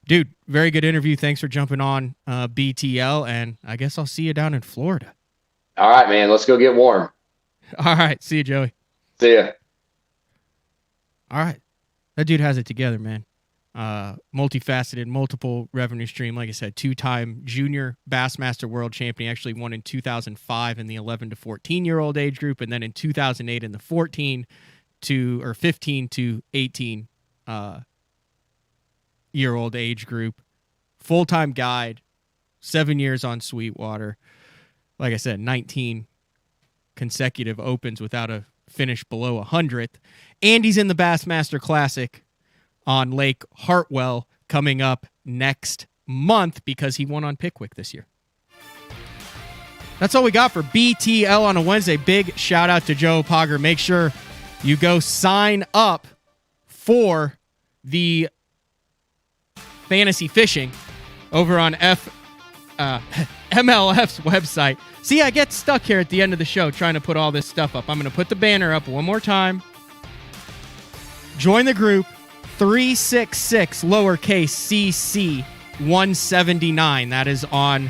dude, very good interview. Thanks for jumping on BTL, and I guess I'll see you down in Florida. All right, man. Let's go get warm. All right. See you, Joey. See ya. All right. That dude has it together, man. Multifaceted, multiple revenue stream. Like I said, 2-time junior Bassmaster World Champion. He actually won in 2005 in the 11 to 14-year-old age group, and then in 2008 in the 15 to 18 year-old age group. Full-time guide, 7 years on Sweetwater. Like I said, 19 consecutive opens without a finish below 100th. And he's in the Bassmaster Classic on Lake Hartwell coming up next month because he won on Pickwick this year. That's all we got for BTL on a Wednesday. Big shout out to Joe Opager. Make sure you go sign up for the fantasy fishing over on MLF's website. See, I get stuck here at the end of the show trying to put all this stuff up. I'm going to put the banner up one more time. Join the group 366 lowercase cc 179. That is on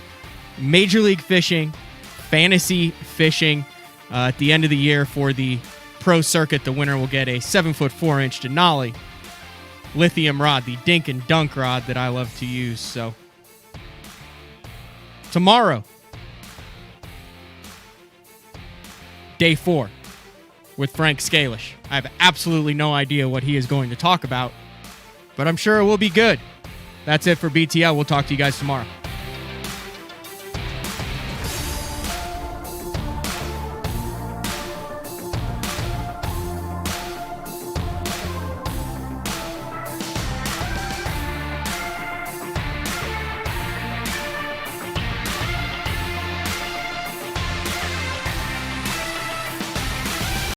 Major League Fishing, fantasy fishing. At the end of the year for the Pro Circuit, the winner will get a 7-foot 4-inch Denali lithium rod, the Dink and Dunk rod that I love to use. So tomorrow, day 4 with Frank Scalish. I have absolutely no idea what he is going to talk about, but I'm sure it will be good. That's it for BTL. We'll talk to you guys tomorrow.